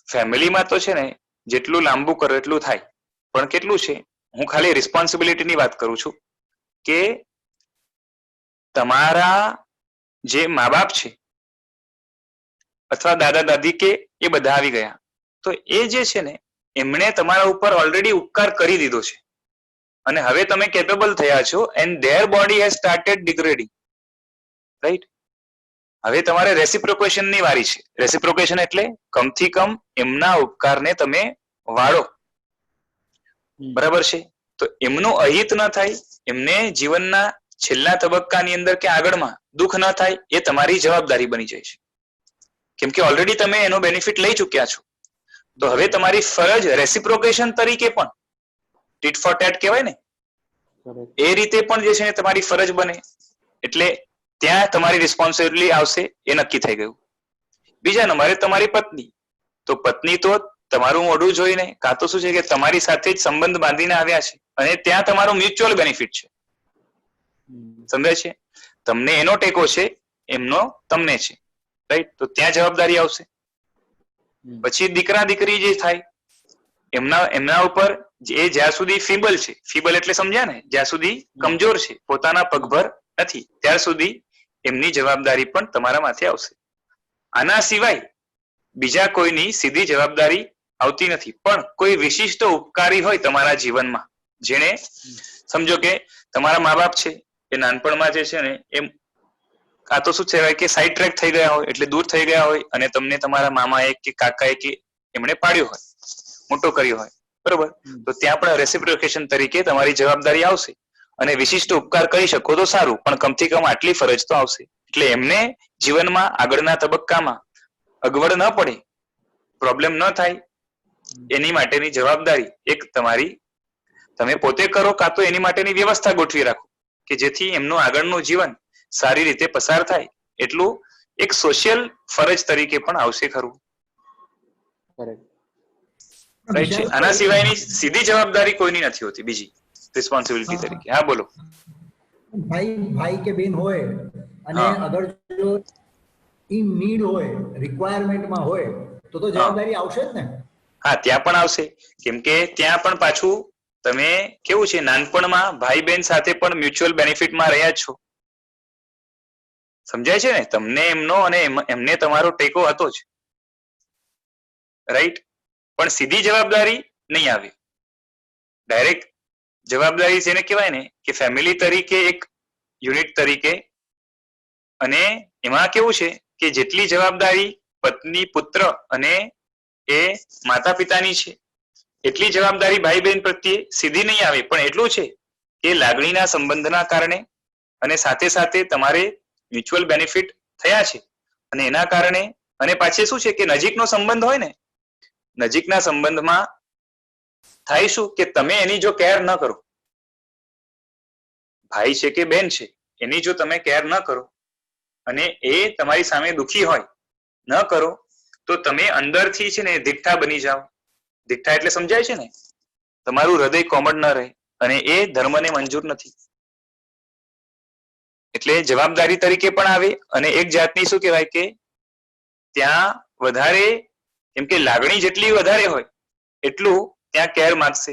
ફેમિલીમાં તો છે ને જેટલું લાંબુ કરો એટલું થાય, પણ કેટલું છે, હું ખાલી રિસ્પોન્સિબિલિટીની વાત કરું છું કે તમારા જે મા બાપ છે અથવા દાદા દાદી કે એ બધા આવી ગયા, તો એ જે છે ને એમણે તમારા ઉપર ઓલરેડી ઉપકાર કરી દીધો છે, અને હવે તમે કેપેબલ થયા છો, and their body has started degrading, right? હવે તમારે રેસિપ્રોકેશન ની વારી છે. રેસિપ્રોકેશન એટલે કમથી કમ એમના ઉપકારને તમે વાળો. બરાબર છે? તો એમનું અહિત ન થાય, એમને જીવનના છેલ્લા તબક્કાની અંદર કે આગળમાં દુઃખ ન થાય, એ તમારી જવાબદારી બની જાય છે, કેમ કે ઓલરેડી તમે એનો બેનિફિટ લઈ ચુક્યા છો. તો હવે તમારી ફરજ રેસિપ્રોકેશન તરીકે પણ, ટીટ ફોર ટેટ કહેવાય ને, એ રીતે પણ જે છે તમારી ફરજ બને. એટલે ત્યાં તમારી રિસ્પોન્સિબિલિટી આવશે, એ નક્કી થઈ ગયું. બીજા નંબરે તમારી પત્ની, તો પત્ની તો તમારું મોઢું જોઈને કાં તો શું છે કે તમારી સાથે જ સંબંધ બાંધીને આવ્યા છે, અને ત્યાં તમારું મ્યુચ્યુઅલ બેનિફિટ છે. સમજાય છે? તમને એનો ટેકો છે, એમનો તમને છે, રાઈટ? તો ત્યાં જવાબદારી આવશે. પછી દીકરા દીકરી જે થાય એમના ઉપર, એ જ્યાં સુધી ફીબલ છે, ફીબલ એટલે સમજ્યા ને, જ્યાં સુધી કમજોર છે, પોતાના પગભર નથી, ત્યાર સુધી એમની જવાબદારી પણ તમારા માથે આવશે. આના સિવાય બીજા કોઈની સીધી જવાબદારી આવતી નથી. પણ કોઈ વિશિષ્ટ ઉપકારી હોય તમારા જીવનમાં, જેને સમજો કે તમારા મા બાપ છે એ નાનપણમાં જે છે ને એમ આ તો શું કહેવાય કે સાઈડ ટ્રેક થઈ ગયા હોય, એટલે દૂર થઈ ગયા હોય, અને તમને તમારા મામાએ કે કાકાએ કે એમણે પાડ્યો હોય, મોટો કર્યો હોય, બરોબર, તો ત્યાં પણ રેસિપ્રોકેશન તરીકે તમારી જવાબદારી આવશે. અને વિશિષ્ટ ઉપકાર કરી શકો તો સારું, પણ કમથી કમ આટલી ફરજ તો આવશે. એટલે એમને જીવનમાં આગળના તબક્કામાં અગવડ ન પડે, પ્રોબ્લેમ ન થાય, એની માટેની જવાબદારી એક તમારી તમે પોતે કરો, કાં તો એની માટેની વ્યવસ્થા ગોઠવી રાખો કે જેથી એમનું આગળનું જીવન સારી રીતે પસાર થાય. એટલું એક સોશિયલ ફરજ તરીકે પણ આવશે ખરું. રાઈટ છે. આના સિવાયની સીધી જવાબદારી કોઈની નથી હોતી બીજી રિસ્પોન્સિબિલિટી તરીકે. હા બોલો. ભાઈ કે બેન હોય અને અગર જો ઇન નીડ હોય, રિક્વાયરમેન્ટમાં હોય તો જવાબદારી આવશે જ ને. હા, ત્યાં પણ આવશે. કેમ કે ત્યાં પણ પાછું તમે કેવું છે, નાનપણમાં ભાઈ બહેન સાથે પણ મ્યુચ્યુઅલ બેનિફિટમાં રહ્યા જ છો. સમજાય છે ને? તમને એમનો અને એમને તમારો ટેકો હતો જ, રાઈટ. પણ સીધી જવાબદારી નહીં આવે. ડાયરેક્ટ જવાબદારી જેને કહેવાય ને કે ફેમિલી તરીકે એક યુનિટ તરીકે, અને એમાં કેવું છે કે જેટલી જવાબદારી પત્ની, પુત્ર અને એ માતા પિતાની છે, એટલી જવાબદારી ભાઈ બહેન પ્રત્યે સીધી નહીં આવે. પણ એટલું છે કે લાગણીના સંબંધના કારણે અને સાથે સાથે તમારે મ્યુચ્યુઅલ બેનિફિટ થયા છે, અને એના કારણે, અને પાછળ શું છે કે નજીકનો સંબંધ હોય ને, નજીકના સંબંધમાં થાય શું કે તમે એની જો કેર ન કરો, ભાઈ છે કે બેન છે, એની જો તમે કેર ન કરો અને એ તમારી સામે દુખી હોય, ન કરો, તો તમે અંદરથી છે ને દીઠા બની જાઓ. દીઠા એટલે સમજાય છે ને? તમારું હૃદય કોમળ ન રહે, અને એ ધર્મને મંજૂર નથી. એટલે જવાબદારી તરીકે પણ આવે, અને એક જાતની શું કહેવાય કે ત્યાં વધારે, કેમ કે લાગણી જેટલી વધારે હોય એટલું ત્યાં કેર માંગશે,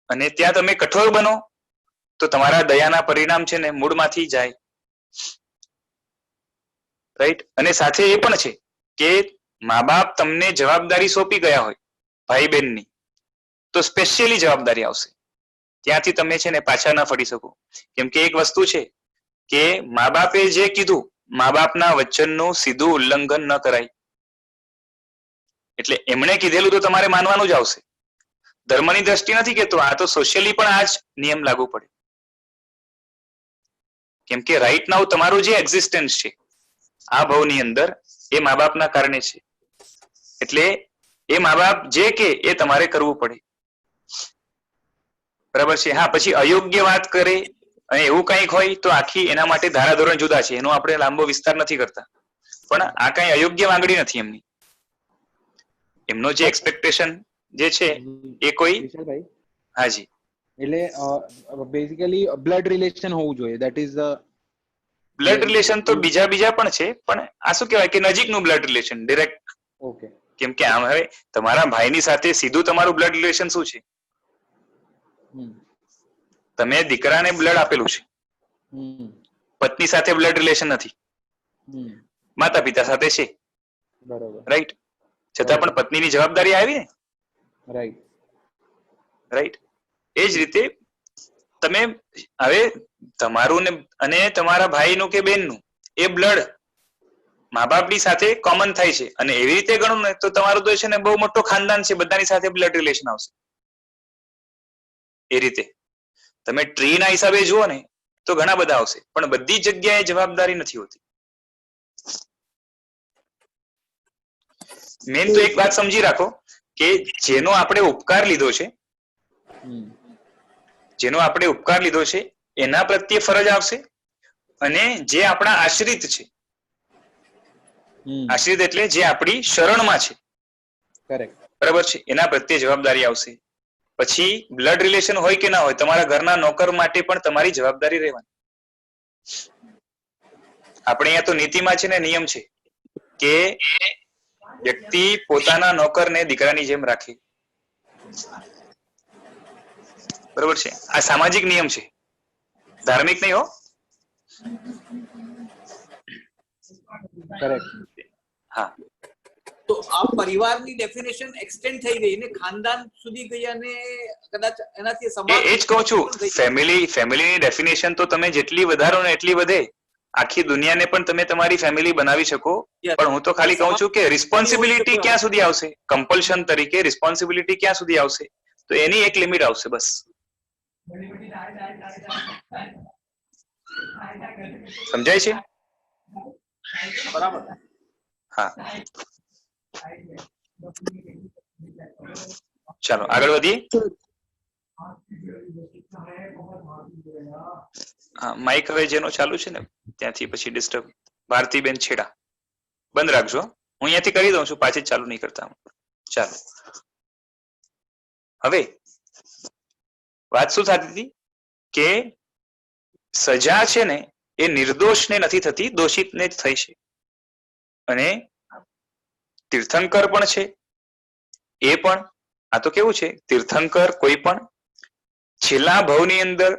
અને ત્યાં તમે કઠોર બનો તો તમારા દયાના પરિણામ છે ને મૂળમાંથી જાય. રાઈટ. અને સાથે એ પણ છે કે મા બાપ તમને જવાબદારી સોંપી ગયા હોય ભાઈ બહેનની, તો સ્પેશિયલી જવાબદારી આવશે. ત્યાંથી તમે છે ને પાછા ન ફરી શકો. કેમ કે એક વસ્તુ છે કે મા બાપે જે કીધું, મા બાપના વચનનું સીધું ઉલ્લંઘન ન કરાય. એટલે એમણે કીધેલું તો તમારે માનવાનું જ આવશે. ધર્મની દ્રષ્ટિ નથી કેતો, આ તો સોશિયલી પણ આ જ નિયમ લાગુ પડે. કેમ કે રાઈટ નાઉ તમારું જે એક્ઝિસ્ટન્સ છે આ ભવની અંદર, એ મા બાપના કારણે છે. એટલે એ મા બાપ જે કે એ તમારે કરવું પડે. બરાબર છે? હા, પછી અયોગ્ય વાત કરે અને એવું કંઈક હોય તો આખી એના માટે ધારાધોરણ જુદા છે, એનો આપણે લાંબો વિસ્તાર નથી કરતા. પણ આ કઈ અયોગ્ય માંગણી નથી એમની. એમનો જે એક્સપેક્ટેશન જે છે એ કોઈ, હાજી, એટલે બેઝિકલી બ્લડ રિલેશન હોવું જોઈએ. That is the blood relation તો બીજા પણ છે, પણ આ શું કહેવાય કે નજીકનું બ્લડ રિલેશન, ડિરેક્ટ. ઓકે. કેમ કે આમ હવે તમારા ભાઈની સાથે સીધું તમારું બ્લડ રિલેશન શું છે? તમે દીકરાને બ્લડ આપેલું છે, પત્ની સાથે બ્લડ રિલેશન નથી, માતા પિતા સાથે છે, બરોબર, રાઈટ. છતાં પણ પત્નીની જવાબદારી આવી ને, રાઈટ. રાઈટ. એ જ રીતે તમે હવે તમારું ને અને તમારા ભાઈનું કે બેનનું એ બ્લડ મા બાપની સાથે કોમન થાય છે, અને એવી રીતે ગણો ને તો તમારું તો છે ને બહુ મોટો ખાનદાન છે, બધાની સાથે બ્લડ રિલેશન આવશે. એ રીતે તમે ટ્રી ના હિસાબે જુઓ ને તો ઘણા બધા આવશે, પણ બધી જગ્યાએ જવાબદારી નથી હોતી. મેન તો એક વાત સમજી રાખો કે જેનો આપણે ઉપકાર લીધો છે, જેનો આપણે ઉપકાર લીધો છે એના પ્રત્યે ફરજ આવશે, અને જે આપણા આશ્રિત છે, આશ્રિત એટલે જે આપણી શરણમાં છે, બરાબર છે, એના પ્રત્યે જવાબદારી આવશે. પછી બ્લડ રિલેશન હોય કે ના હોય, તમારા ઘરના નોકર માટે પણ તમારી જવાબદારી રહેવાની. આપણે અહીંયા તો નીતિમાં છે ને નિયમ છે કે વ્યક્તિ પોતાના નોકરને દીકરાની જેમ રાખે, બરોબર છે. આ સામાજિક નિયમ છે, ધાર્મિક નહીં હો. કરેક્ટ. હા, તો આ પરિવારની ડેફિનેશન એક્સટેન્ડ થઈ ગઈ ને ખાનદાન સુધી ગઈ અને કદાચ એનાથી સમાજ એ જ કહું છું, ફેમિલીની ડેફિનેશન તો તમે જેટલી વધારો ને એટલી વધે. આખી દુનિયાને પણ તમે તમારી ફેમિલી બનાવી શકો. પણ હું તો ખાલી કહું છું કે રિસ્પોન્સિબિલિટી ક્યાં સુધી આવશે, કમ્પલ્શન તરીકે રિસ્પોન્સિબિલિટી ક્યાં સુધી આવશે, તો એની એક લિમિટ આવશે બસ. સમજાય છે? બરાબર. હા, ચાલો આગળ વધીએ. હા, માઇક હવે જેનો ચાલુ છે ને ત્યાંથી પછી ડિસ્ટર્બ. ભારતીબેન છેડા બંધ રાખજો. હું અહીંયાથી કરી દઉં છું, પાછી ચાલુ નહીં કરતા. ચાલો, હવે વાત શું થતી હતી કે સજા છે ને એ નિર્દોષને નથી થતી, દોષિતને જ થઈ છે. અને તીર્થંકર પણ છે એ પણ, આ તો કેવું છે, તીર્થંકર કોઈ પણ છેલ્લા ભવની અંદર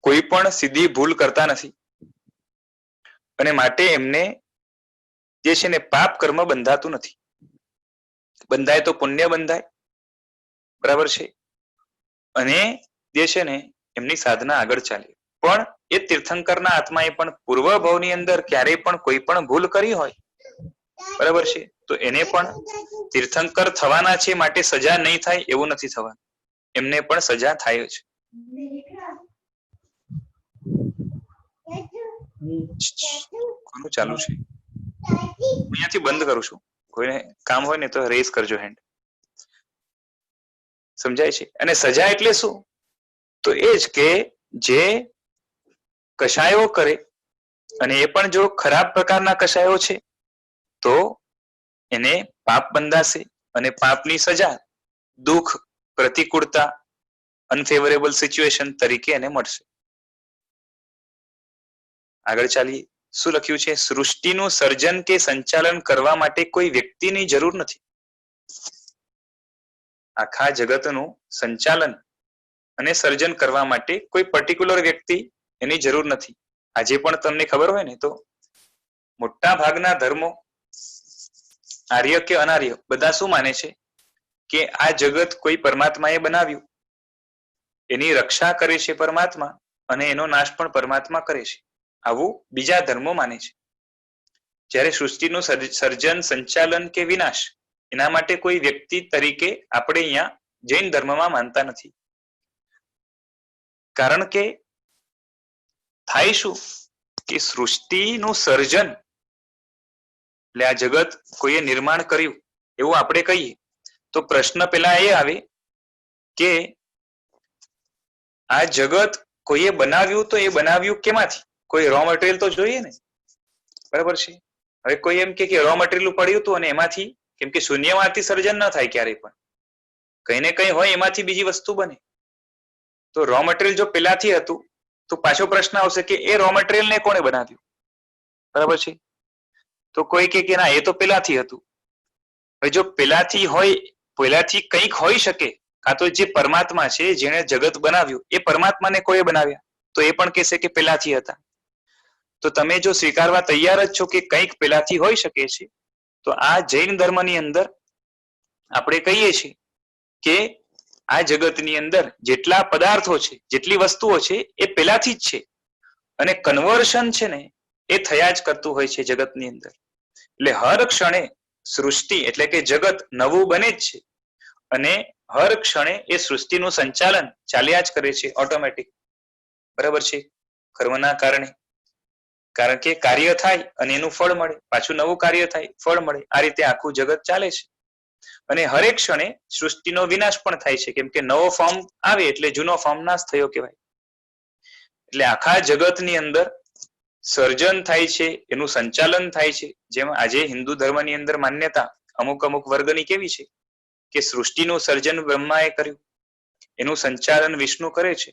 કોઈ પણ સીધી ભૂલ કરતા નથી અને માટે એમને જે છે ને પાપ કર્મ બંધાતું નથી. બંધાય તો પુણ્ય બંધાય, બરાબર છે, અને જે છે ને એમની સાધના આગળ ચાલે. પણ એ તીર્થંકરના આત્માએ પણ પૂર્વ ભવની અંદર ક્યારેય પણ કોઈ પણ ભૂલ કરી હોય, બરાબર છે, તો એને પણ તીર્થંકર થવાના છે માટે સજા નહીં થાય એવું નથી થવાનું, એમને પણ સજા થાય જ. કોનું ચાલુ છે? અહીંયાથી બંધ કરું છું. કોઈને કામ હોય ને તો રેઝ કરજો હેન્ડ. સમજાય છે? અને સજા એટલે શું? તો એ જ કે જે કશાયો કરે અને એ પણ જો ખરાબ પ્રકારના કશાયો છે તો એને પાપ બંધાશે અને પાપની સજા દુઃખ, પ્રતિકૂળતા, અનફેવરેબલ સિચ્યુએશન તરીકે એને મળશે. આગળ ચાલીએ. શું લખ્યું છે? સૃષ્ટિનું સર્જન કે સંચાલન કરવા માટે કોઈ વ્યક્તિની જરૂર નથી. આખા જગતનું સંચાલન અને સર્જન કરવા માટે કોઈ પર્ટિક્યુલર વ્યક્તિ એની જરૂર નથી. આજે પણ તમને ખબર હોય ને તો મોટા ભાગના ધર્મો, આર્ય કે અનાર્ય, બધા શું માને છે કે આ જગત કોઈ પરમાત્માએ બનાવ્યું, એની રક્ષા કરે છે પરમાત્મા અને એનો નાશ પણ પરમાત્મા કરે છે. આવું બીજા ધર્મો માને છે. જ્યારે સૃષ્ટિનું સર્જન, સંચાલન કે વિનાશ એના માટે કોઈ વ્યક્તિ તરીકે આપણે અહીંયા જૈન ધર્મમાં માનતા નથી. કારણ કે થાય શું કે સૃષ્ટિનું સર્જન એટલે આ જગત કોઈએ નિર્માણ કર્યું એવું આપણે કહીએ તો પ્રશ્ન પેલા એ આવે કે આ જગત કોઈએ બનાવ્યું તો એ બનાવ્યું કેમાંથી? કોઈ રો મટીરિયલ તો જોઈએ ને, બરાબર છે. હવે કોઈ એમ કે રો મટીરિયલ પડ્યું હતું અને એમાંથી, કેમ કે શૂન્યમાંથી સર્જન ન થાય ક્યારેય પણ, કઈ ને કઈ હોય એમાંથી બીજી વસ્તુ બને. તો રો મટીરિયલ જો પેલાથી હતું તો પાછો પ્રશ્ન આવશે કે એ રો મટીરિયલ ને કોણે બનાવ્યું? બરાબર છે. તો કોઈ કે ના એ તો પેલાથી હતું. હવે જો પેલાથી હોય, પહેલાથી કંઈક હોઈ શકે, કાં તો જે પરમાત્મા છે જેણે જગત બનાવ્યું એ પરમાત્માને કોઈ બનાવ્યા, તો એ પણ કહેશે કે પેલાથી હતા. તો તમે જો સ્વીકારવા તૈયાર જ છો કે કંઈક પેલાથી હોઈ શકે છે, તો આ જૈન ધર્મની અંદર આપણે કહીએ છીએ કે આ જગતની અંદર જેટલા પદાર્થો છે, જેટલી વસ્તુઓ છે એ પેલાથી જ છે અને કન્વર્શન છે ને એ થયા જ કરતું હોય છે જગતની અંદર. એટલે હર ક્ષણે સૃષ્ટિ એટલે કે જગત નવું બને જ છે અને હર ક્ષણે એ સૃષ્ટિનું સંચાલન ચાલ્યા જ કરે છે ઓટોમેટિક, બરાબર છે, કર્મના કારણે. કારણ કે કાર્ય થાય અને એનું ફળ મળે, પાછું નવું કાર્ય થાય, ફળ મળે, આ રીતે આખું જગત ચાલે છે. અને હરેક ક્ષણે સૃષ્ટિનો વિનાશ પણ થાય છે, કેમ કે નવો ફોર્મ આવે એટલે જૂનો ફોર્મ નાશ થયો કહેવાય. એટલે આખા જગતની અંદર સર્જન થાય છે, એનું સંચાલન થાય છે. જેમ આજે હિન્દુ ધર્મની અંદર માન્યતા અમુક અમુક વર્ગની કેવી છે કે સૃષ્ટિનું સર્જન બ્રહ્માએ કર્યું, એનું સંચાલન વિષ્ણુ કરે છે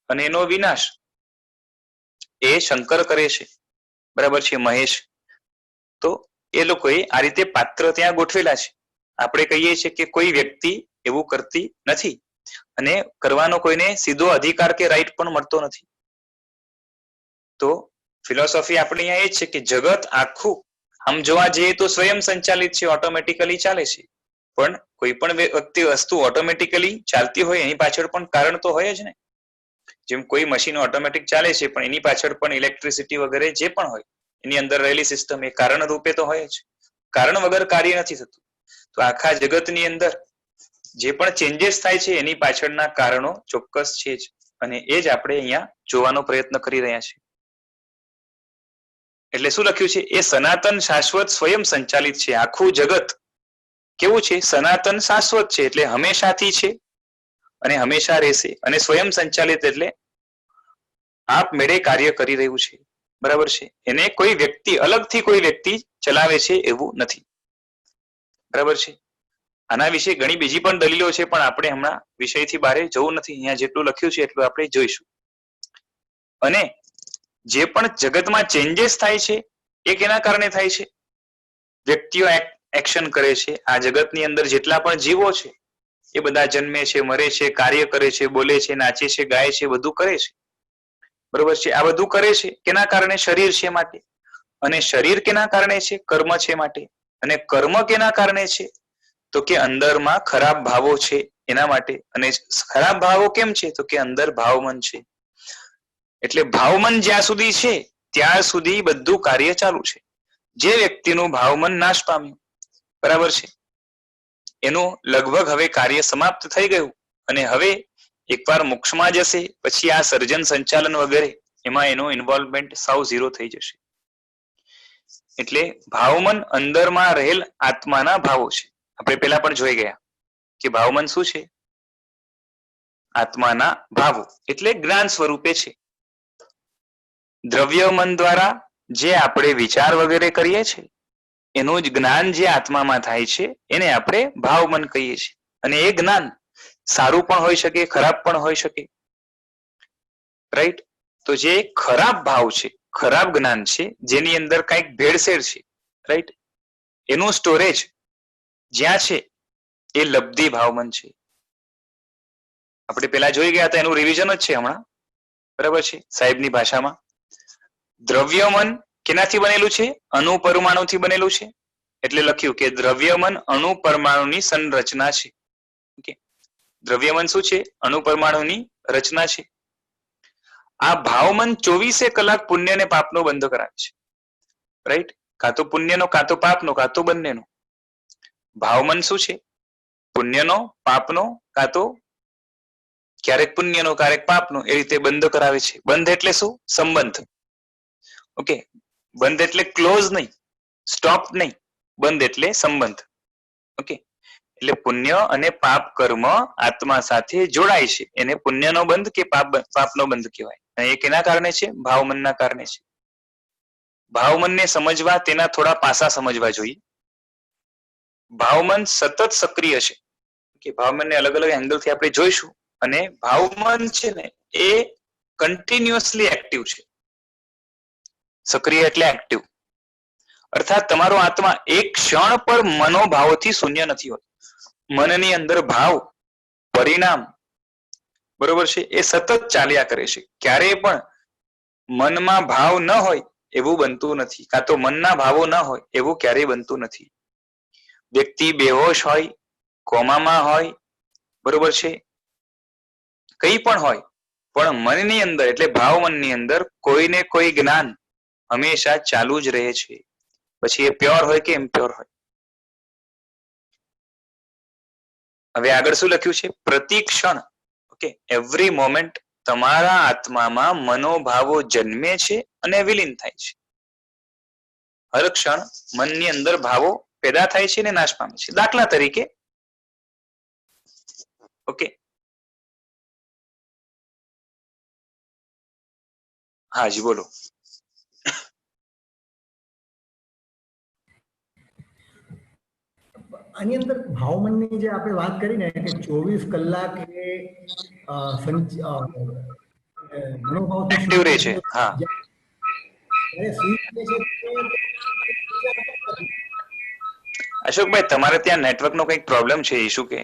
અને એનો વિનાશ એ શંકર કરે છે, બરાબર છે, મહેશ. તો એ લોકોએ આ રીતે પાત્ર ત્યાં ગોઠવેલા છે. આપણે કહીએ છીએ કે કોઈ વ્યક્તિ એવું કરતી નથી અને કરવાનો કોઈને સીધો અધિકાર કે રાઈટ પણ મળતો નથી. તો ફિલોસોફી આપણી અહીંયા એ જ છે કે જગત આખું આમ જોવા જઈએ તો સ્વયં સંચાલિત છે, ઓટોમેટિકલી ચાલે છે. પણ કોઈ પણ વસ્તુ ઓટોમેટિકલી ચાલતી હોય એની પાછળ પણ કારણ તો હોય જ ને. જેમ કોઈ મશીન ઓટોમેટિક ચાલે છે પણ એની પાછળ પણ ઇલેક્ટ્રિસિટી વગેરે જે પણ હોય એની અંદર રહેલી સિસ્ટમ એ કારણ રૂપે તો હોય જ. કારણ વગર કાર્ય નથી થતું. તો આખા જગતની અંદર જે પણ ચેન્જીસ થાય છે એની પાછળના કારણો ચોક્કસ છે જ, અને એ જ આપણે અહીંયા જોવાનો પ્રયત્ન કરી રહ્યા છીએ. એટલે શું લખ્યું છે? એ સનાતન શાશ્વત સ્વયં સંચાલિત છે. આખું જગત કેવું છે? સનાતન શાશ્વત છે, એટલે હંમેશાથી છે અને હંમેશા રહેશે. અને સ્વયં સંચાલિત એટલે આપમેળે કાર્ય કરી રહ્યું છે. બરાબર છે? એને કોઈ વ્યક્તિ, અલગથી કોઈ વ્યક્તિ ચલાવે છે એવું નથી. બરાબર છે? આના વિશે ઘણી બીજી પણ દલીલો છે, પણ આપણે હમણાં વિષયથી બહાર જવું નથી. અહીંયા જેટલું લખ્યું છે એટલું આપણે જોઈશું. અને જે પણ જગતમાં ચેન્જીસ થાય છે એ કેના કારણે થાય છે? વ્યક્તિઓ એક્શન કરે છે. આ જગતની અંદર જેટલા પણ જીવો છે એ બધા જન્મે છે, મરે છે, કાર્ય કરે છે, બોલે છે, નાચે છે, ગાય છે, બધું કરે છે. બરોબર છે? આ બધું કરે છે કેના કારણે? શરીર છે માટે. અને શરીર કેના કારણે છે? કર્મ છે માટે. અને કર્મ કેના કારણે છે? તો કે અંદરમાં ખરાબ ભાવો છે એના માટે. અને ખરાબ ભાવો કેમ છે? તો કે અંદર ભાવમન છે. એટલે ભાવમન જ્યાં સુધી છે ત્યાં સુધી બધું કાર્ય ચાલુ છે. જે વ્યક્તિનું ભાવમન નાશ પામ્યું, બરાબર છે, એનું લગભગ હવે કાર્ય સમાપ્ત થઈ ગયું. અને હવે એકવાર મોક્ષમાં જશે પછી આ સર્જન સંચાલન વગેરે એમાં એનું ઇન્વોલ્વમેન્ટ સાવ ઝીરો થઈ જશે. એટલે ભાવમન અંદરમાં રહેલ આત્માના ભાવો છે. આપણે પેલા પણ જોઈ ગયા કે ભાવમન શું છે? આત્માના ભાવો એટલે જ્ઞાન સ્વરૂપે છે. દ્રવ્ય મન દ્વારા જે આપણે વિચાર વગેરે કરીએ છીએ એનું જ જ્ઞાન જે આત્મામાં થાય છે એને આપણે ભાવમન કહીએ છીએ. અને એ જ્ઞાન સારું પણ હોઈ શકે, ખરાબ પણ હોઈ શકે. રાઈટ? તો જે ખરાબ ભાવ છે, ખરાબ જ્ઞાન છે, જેની અંદર કંઈક ભેળસેળ છે, રાઈટ, એનું સ્ટોરેજ જ્યાં છે એ લબ્ધિ ભાવમન છે. આપણે પેલા જોઈ ગયા હતા, એનું રિવિઝન જ છે હમણાં. બરાબર છે? સાહેબની ભાષામાં દ્રવ્યમન કેનાથી બનેલું છે? અણુપરમાણુથી બનેલું છે. એટલે લખ્યું કે દ્રવ્યમન અણુપરમાણુની સંરચના છે. ઓકે, દ્રવ્યમન શું છે? અણુપરમાણુની રચના છે. આ ભાવમન 24 કલાક પુણ્ય ને પાપનો બંધ કરાવે છે. રાઈટ? કાં તો પુણ્યનો, કાં તો પાપનો, કાં તો બંનેનો. ભાવમન શું છે? પુણ્યનો, પાપનો, કાં તો ક્યારેક પુણ્યનો, ક્યારેક પાપનો, એ રીતે બંધ કરાવે છે. બંધ એટલે શું? સંબંધ. ઓકે, બંધ એટલે ક્લોઝ નહીં, સ્ટોપ નહીં. બંધ એટલે સંબંધ. ઓકે, એટલે પુણ્ય અને પાપ કર્મ આત્મા સાથે જોડાય છે એને પુણ્યનો બંધ કે પાપનો બંધ કહેવાય. અને એ કેના કારણે છે? ભાવમનના કારણે છે. ભાવમનને સમજવા તેના થોડા પાસા સમજવા જોઈએ. ભાવમન સતત સક્રિય છે. કે ભાવમનને અલગ અલગ એંગલથી આપણે જોઈશું. અને ભાવમન છે ને એ કન્ટિન્યુઅસલી એક્ટિવ છે. સક્રિય એટલે એક્ટિવ. અર્થાત તમારો આત્મા એક ક્ષણ પર મનોભાવોથી શૂન્ય નથી હોતો. મનની અંદર ભાવ, પરિણામ, બરોબર છે, એ સતત ચાલ્યા કરે છે. ક્યારેય પણ મનમાં ભાવ ન હોય એવું બનતું નથી, કાં તો મનના ભાવો ન હોય એવું ક્યારેય બનતું નથી. વ્યક્તિ બેહોશ હોય, કોમામાં હોય, બરોબર છે, કંઈ પણ હોય, પણ મનની અંદર એટલે ભાવમનની અંદર કોઈને કોઈ જ્ઞાન હંમેશા ચાલુ જ રહે છે. પછી એ પ્યોર હોય કે ઇમ્પ્યોર હોય. હવે આગળ શું લખ્યું છે? પ્રતિક્ષણ, ઓકે, એવરી મોમેન્ટ તમારા આત્મામાં મનોભાવો જન્મે છે અને વિલીન થાય છે. હર ક્ષણ મનની અંદર ભાવો પેદા થાય છે અને નાશ પામે છે. દાખલા તરીકે, ઓકે, હાજી બોલો. આની અંદર ભાવમનની જે આપણે વાત કરી ને કે 24 કલાક એ મનોભાવથી એક્ટિવ રહે છે. હા, અશોકભાઈ તમારે ત્યાં નેટવર્ક નો કંઈક પ્રોબ્લેમ છે, ઇશ્યુ કે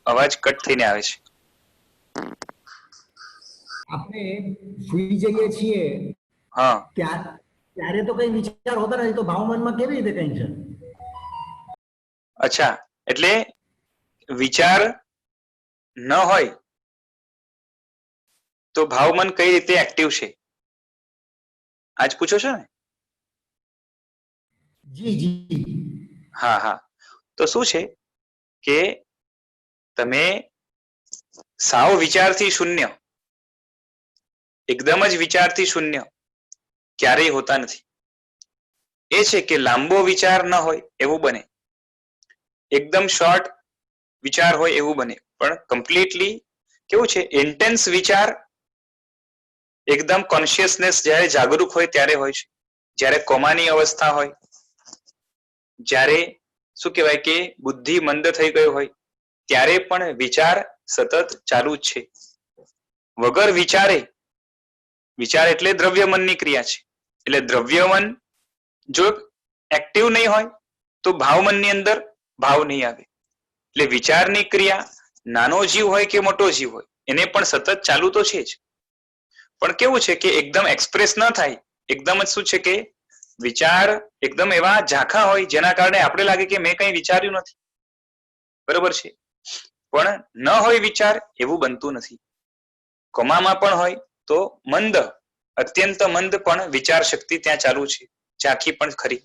અવાજ કટ થઈને આવે છે. આપણે સુઈ જઈએ છીએ હા ત્યારે તો કઈ વિચાર હોતા નથી, તો ભાવ મનમાં કેવી રીતે કઈ છે? અચ્છા, એટલે વિચાર ન હોય તો ભાવ મન કઈ રીતે એક્ટિવ છે આજ પૂછો છો ને? જી જી. હા હા, તો શું છે કે તમે સાવ વિચારથી શૂન્ય, એકદમ જ વિચારથી શૂન્ય ક્યારેય હોતા નથી. એ છે કે લાંબો વિચાર ન હોય એવું બને, એકદમ શોર્ટ વિચાર હોય એવું બને, પણ કમ્પ્લીટલી કેવું છે, ઇન્ટેન્સ વિચાર એકદમ કોન્શિયસનેસ જ્યારે જાગૃત હોય ત્યારે હોય છે. જ્યારે કોમાની અવસ્થા હોય, જ્યારે શું કહેવાય કે બુદ્ધિ મંદ થઈ ગયો હોય, ત્યારે પણ વિચાર સતત ચાલુ જ છે. વગર વિચારે, વિચાર એટલે દ્રવ્યમનની ક્રિયા છે, એટલે દ્રવ્યમન જો એક્ટિવ નહીં હોય તો ભાવમનની અંદર ભાવ નહીં આવે. એટલે વિચારની ક્રિયા નાનો જીવ હોય કે મોટો જીવ હોય એને પણ સતત ચાલુ તો છે જ, પણ કેવું છે કે એકદમ એક્સપ્રેસ ન થાય. એકદમ જ શું છે કે વિચાર એકદમ એવા ઝાંખા હોય જેના કારણે આપણે લાગે કે મેં કંઈ વિચાર્યું નથી, બરોબર છે, પણ ન હોય વિચાર એવું બનતું નથી. કોમામાં પણ હોય તો મંદ, અત્યંત મંદ પણ વિચાર શક્તિ ત્યાં ચાલુ છે, ઝાંખી પણ ખરી.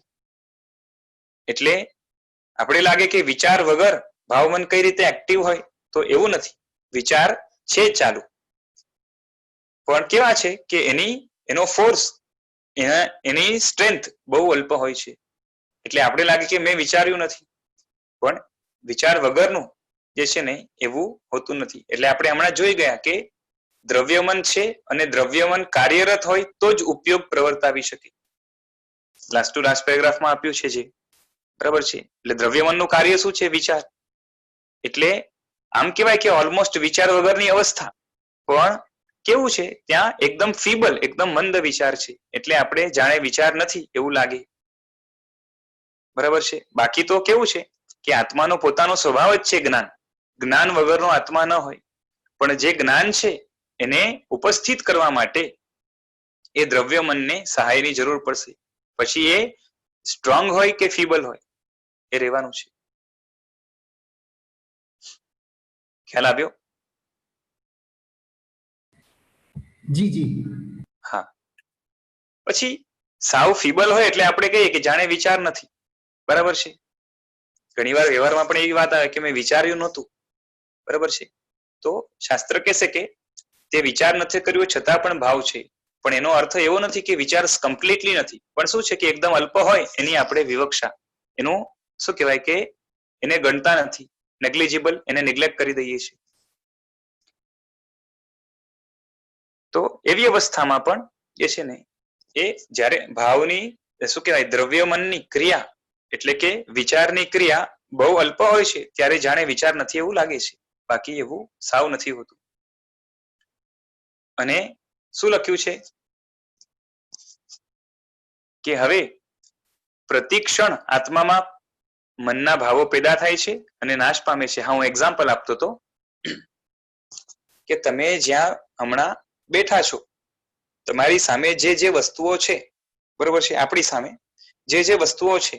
એટલે આપણે લાગે કે વિચાર વગર ભાવમન કઈ રીતે એક્ટિવ હોય, તો એવું નથી. વિચાર છે ચાલુ, પણ કેવા છે કે એનો ફોર્સ, એની સ્ટ્રેન્થ બહુ અલ્પ હોય છે. એટલે આપણે લાગે કે મેં વિચાર્યું નથી, પણ વિચાર વગરનું જે છે ને એવું હોતું નથી. એટલે આપણે હમણાં જોઈ ગયા કે દ્રવ્યમન છે અને દ્રવ્યમન કાર્યરત હોય તો જ ઉપયોગ પ્રવર્તાવી શકે. લાસ્ટ ટુ લાસ્ટ પેરેગ્રાફમાં આપ્યું છે જે, બરાબર છે. એટલે દ્રવ્યમનનું કાર્ય શું છે? વિચાર. એટલે આમ કહેવાય કે ઓલમોસ્ટ વિચાર વગરની અવસ્થા, પણ કેવું છે ત્યાં એકદમ ફીબલ, એકદમ મંદ વિચાર છે. એટલે આપણે જાણે વિચાર નથી એવું લાગે, બરાબર છે. બાકી તો કેવું છે કે આત્માનો પોતાનો સ્વભાવ જ છે જ્ઞાન. જ્ઞાન વગરનો આત્મા ન હોય, પણ જે જ્ઞાન છે એને ઉપસ્થિત કરવા માટે એ દ્રવ્યમનને સહાયની જરૂર પડશે. પછી એ સ્ટ્રોંગ હોય કે ફીબલ હોય એ રહેવાનું છે. ખ્યાલ આવ્યો? જી જી. હા. પછી સાવ ફીબલ હોય એટલે આપણે કહીએ કે જાણે વિચાર નથી, બરાબર છે. ઘણીવાર વ્યવહારમાં પણ એવી વાત આવે કે મેં વિચાર્યું નહોતું, બરાબર છે. તો શાસ્ત્ર કહેશે કે તે વિચાર નથી કર્યો છતાં પણ ભાવ છે. પણ એનો અર્થ એવો નથી કે વિચાર કમ્પ્લીટલી નથી, પણ શું છે કે એકદમ અલ્પ હોય એની આપણે વિવક્ષા, એનું શું કહેવાય કે એને ગણતા નથી, નેગ્લિજિબલ, એને નિગ્લેક્ટ કરી દઈએ છીએ. તો એવી અવસ્થામાં પણ જે છે ને એ જ્યારે ભાવની શું કહેવાય દ્રવ્યમનની ક્રિયા એટલે કે વિચારની ક્રિયા બહુ અલ્પ હોય છે ત્યારે જાણે વિચાર નથી એવું લાગે છે, બાકી એવું સાવ નથી હોતું. અને શું લખ્યું છે કે હવે પ્રતિક્ષણ આત્મામાં મનના ભાવો પેદા થાય છે અને નાશ પામે છે. હા, હું એક્ઝામ્પલ આપતો હતો કે તમે જ્યાં હમણાં બેઠા છો, તમારી સામે જે વસ્તુઓ છે, બરોબર છે, આપણી સામે જે વસ્તુઓ છે,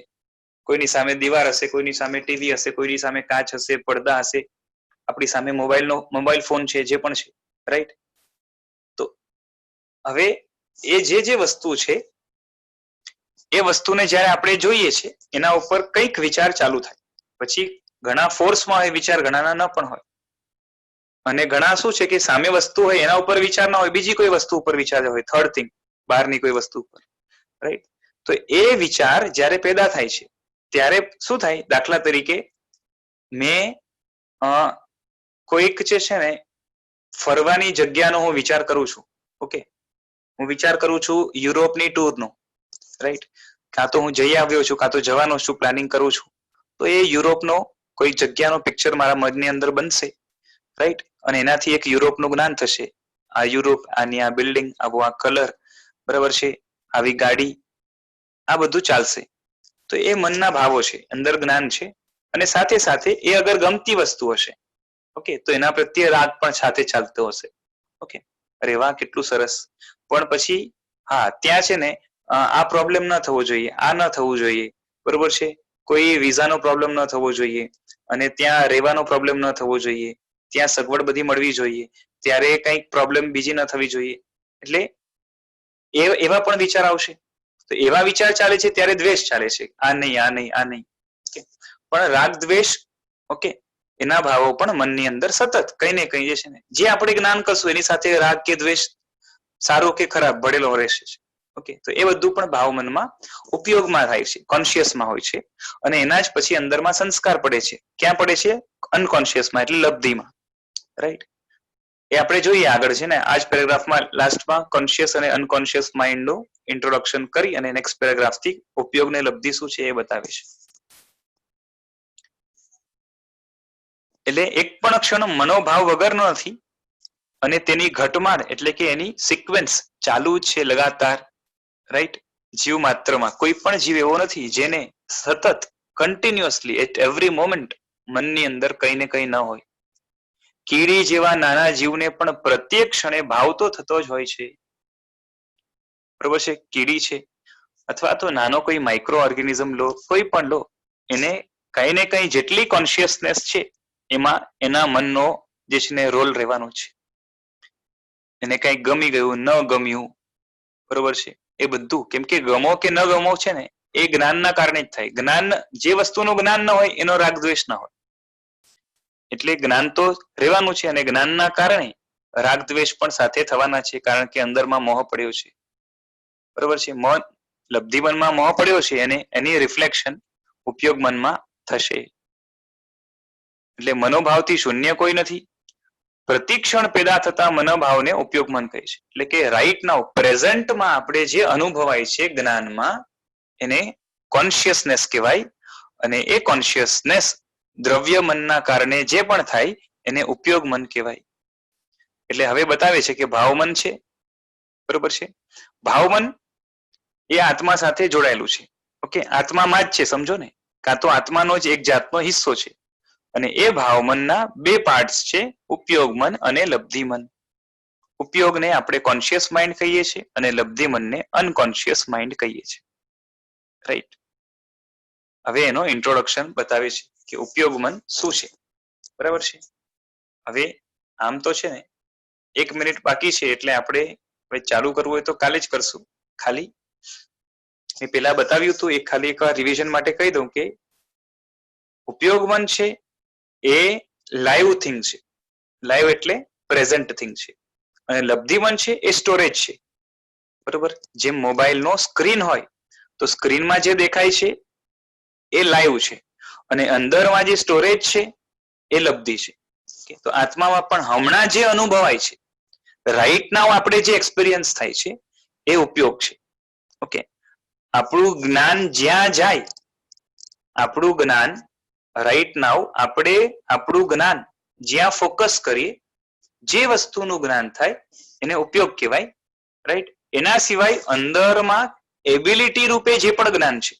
કોઈની સામે દીવાર હશે, કોઈની સામે ટીવી હશે, કોઈની સામે કાચ હશે, પડદા હશે, આપણી સામે મોબાઈલ ફોન છે, જે પણ છે, રાઈટ? તો હવે એ જે વસ્તુ છે એ વસ્તુને જ્યારે આપણે જોઈએ છે એના ઉપર કંઈક વિચાર ચાલુ થાય. પછી ઘણા ફોર્સમાં હોય વિચાર, ઘણાના ન પણ હોય. અને ઘણા શું છે કે સામે વસ્તુ હોય એના ઉપર વિચાર ના હોય, બીજી કોઈ વસ્તુ ઉપર વિચાર હોય, થર્ડ થિંગ, બહારની કોઈ વસ્તુ ઉપર, રાઈટ? તો એ વિચાર જ્યારે પેદા થાય છે ત્યારે શું થાય? દાખલા તરીકે મેં કોઈક જે છે ને ફરવાની જગ્યાનો હું વિચાર કરું છું, ઓકે, હું વિચાર કરું છું યુરોપની ટૂરનો, રાઈટ? કાં તો હું જઈ આવ્યો છું, કાં તો જવાનો છું, પ્લાનિંગ કરું છું. તો એ યુરોપનો કોઈ જગ્યાનો પિક્ચર મારા મનની અંદર બનશે, રાઈટ? અને એનાથી એક યુરોપનું જ્ઞાન થશે. આ યુરોપ, આની આ બિલ્ડિંગ, આવો આ કલર, બરાબર છે, આવી ગાડી, આ બધું ચાલશે. તો એ મનના ભાવો છે, અંદર જ્ઞાન છે. અને સાથે સાથે એ અગર ગમતી વસ્તુ હશે, ઓકે, તો એના પ્રત્યે રાગ પણ સાથે ચાલતો હશે, ઓકે. અરે વાહ, કેટલું સરસ. પણ પછી હા ત્યાં છે ને આ પ્રોબ્લેમ ન થવો જોઈએ, આ ન થવું જોઈએ, બરોબર છે, કોઈ વિઝાનો પ્રોબ્લેમ ન થવો જોઈએ, અને ત્યાં રહેવાનો પ્રોબ્લેમ ન થવો જોઈએ, ત્યાં સગવડ બધી મળવી જોઈએ, ત્યારે કંઈક પ્રોબ્લેમ બીજી ન થવી જોઈએ. એટલે એવા પણ વિચાર આવશે. તો એવા વિચાર ચાલે છે ત્યારે દ્વેષ ચાલે છે, આ નહીં, આ નહીં, આ નહીં. પણ રાગ દ્વેષ, ઓકે, એના ભાવો પણ મનની અંદર સતત કઈ ને કઈ જે છે ને, જે આપણે જ્ઞાન કરશું એની સાથે રાગ કે દ્વેષ સારો કે ખરાબ ભળેલો રહેશે. ઓકે, તો એ બધું પણ ભાવ મનમાં ઉપયોગમાં થાય છે, કોન્શિયસમાં હોય છે, અને એના જ પછી અંદરમાં સંસ્કાર પડે છે. ક્યાં પડે છે? અનકોન્શિયસમાં, એટલે લબ્ધિમાં. રાઈટ? એ આપણે જોઈએ આગળ છે ને, આ જ પેરેગ્રાફમાં લાસ્ટમાં કોન્શિયસ અને અનકોન્શિયસ માઇન્ડનું ઇન્ટ્રોડક્શન કરી અને નેક્સ્ટ પેરેગ્રાફથી ઉપયોગ ને લબ્ધિ શું છે એ બતાવે છે. એટલે એક પણ ક્ષણ મનોભાવ વગરનો નથી, અને તેની ઘટમાળ એટલે કે એની સિક્વન્સ ચાલુ જ છે લગાતાર. રાઈટ? જીવ માત્રમાં કોઈ પણ જીવ એવો નથી જેને સતત કન્ટિન્યુઅસલી એટ એવરી મોમેન્ટ મનની અંદર કઈ ને કઈ ન હોય. કીડી જેવા નાના જીવને પણ પ્રત્યેક ક્ષણે ભાવ તો થતો જ હોય છે. બરોબર છે? કીડી છે અથવા તો નાનો કોઈ માઇક્રો ઓર્ગેનિઝમ લો, કોઈ પણ લો, એને કઈ ને કઈ જેટલી કોન્શિયસનેસ છે એમાં એના મનનો જે છે ને રોલ રહેવાનો છે. એને કઈ ગમી ગયું, ન ગમ્યું, બરોબર છે, એ બધું કેમ કે ગમો કે ન ગમો છે ને એ જ્ઞાનના કારણે જ થાય. જ્ઞાન, જે વસ્તુનું જ્ઞાન ન હોય એનો રાગ દ્વેષ ના હોય. એટલે જ્ઞાન તો રહેવાનું છે, અને જ્ઞાનના કારણે રાગ દ્વેષ પણ સાથે થવાના છે, કારણ કે અંદરમાં મોહ પડ્યો છે. બરોબર છે? લબ્ધિ મનમાં મોહ પડ્યો છે અને એની રિફ્લેક્શન ઉપયોગ મનમાં થશે. એટલે મનોભાવથી શૂન્ય કોઈ નથી. પ્રતિક્ષણ પેદા થતા મનોભાવને ઉપયોગ મન કહે છે. એટલે કે રાઈટ નાઉ પ્રેઝન્ટમાં આપણે જે અનુભવાય છે જ્ઞાનમાં એને કોન્શિયસનેસ કહેવાય, અને એ કોન્શિયસનેસ દ્રવ્ય મનના કારણે જે પણ થાય એને ઉપયોગ મન કહેવાય. એટલે હવે બતાવે છે કે ભાવમન છે, બરોબર છે, ભાવમન એ આત્મા સાથે જોડાયેલું છે. ઓકે, આત્મામાં જ છે, સમજો ને, કાં તો આત્માનો જ એક જાતનો હિસ્સો છે. અને એ ભાવમનના બે પાર્ટ્સ છે, ઉપયોગ મન અને લબ્ધિ મન. ઉપયોગને આપણે કોન્શિયસ માઇન્ડ કહીએ છીએ અને લબ્ધિ મનને અનકોન્શિયસ માઇન્ડ કહીએ છીએ. રાઈટ? હવે એનો ઇન્ટ્રોડક્શન બતાવે છે કે ઉપયોગ મન શું છે. બરાબર છે? હવે આમ તો છે ને 1 મિનિટ બાકી છે, એટલે આપણે હવે ચાલુ કરવું હોય તો કાલે જ કરશું. ખાલી મેં પેલા બતાવ્યું હતું, એ ખાલી એક રિવિઝન માટે કહી દઉં કે ઉપયોગ મન છે એ લાઈવ થિંગ છે. લાઈવ એટલે પ્રેઝન્ટ થિંગ છે. અને લબ્ધિ મન છે એ સ્ટોરેજ છે. બરોબર? જેમ મોબાઈલનો સ્ક્રીન હોય તો સ્ક્રીનમાં જે દેખાય છે એ લાઈવ છે, અને અંદરમાં જે સ્ટોરેજ છે એ લબ્ધિ છે. તો આત્મામાં પણ હમણાં જે અનુભવાય છે, રાઈટ નાઉ આપણે જે એક્સપિરિયન્સ થાય છે એ ઉપયોગ છે. ઓકે, આપણું જ્ઞાન જ્યાં જાય, આપણું જ્ઞાન રાઈટ નાઉ આપણે આપણું જ્ઞાન જ્યાં ફોકસ કરીએ, જે વસ્તુનું જ્ઞાન થાય એને ઉપયોગ કહેવાય. રાઈટ? એના સિવાય અંદરમાં એબિલિટી રૂપે જે પણ જ્ઞાન છે,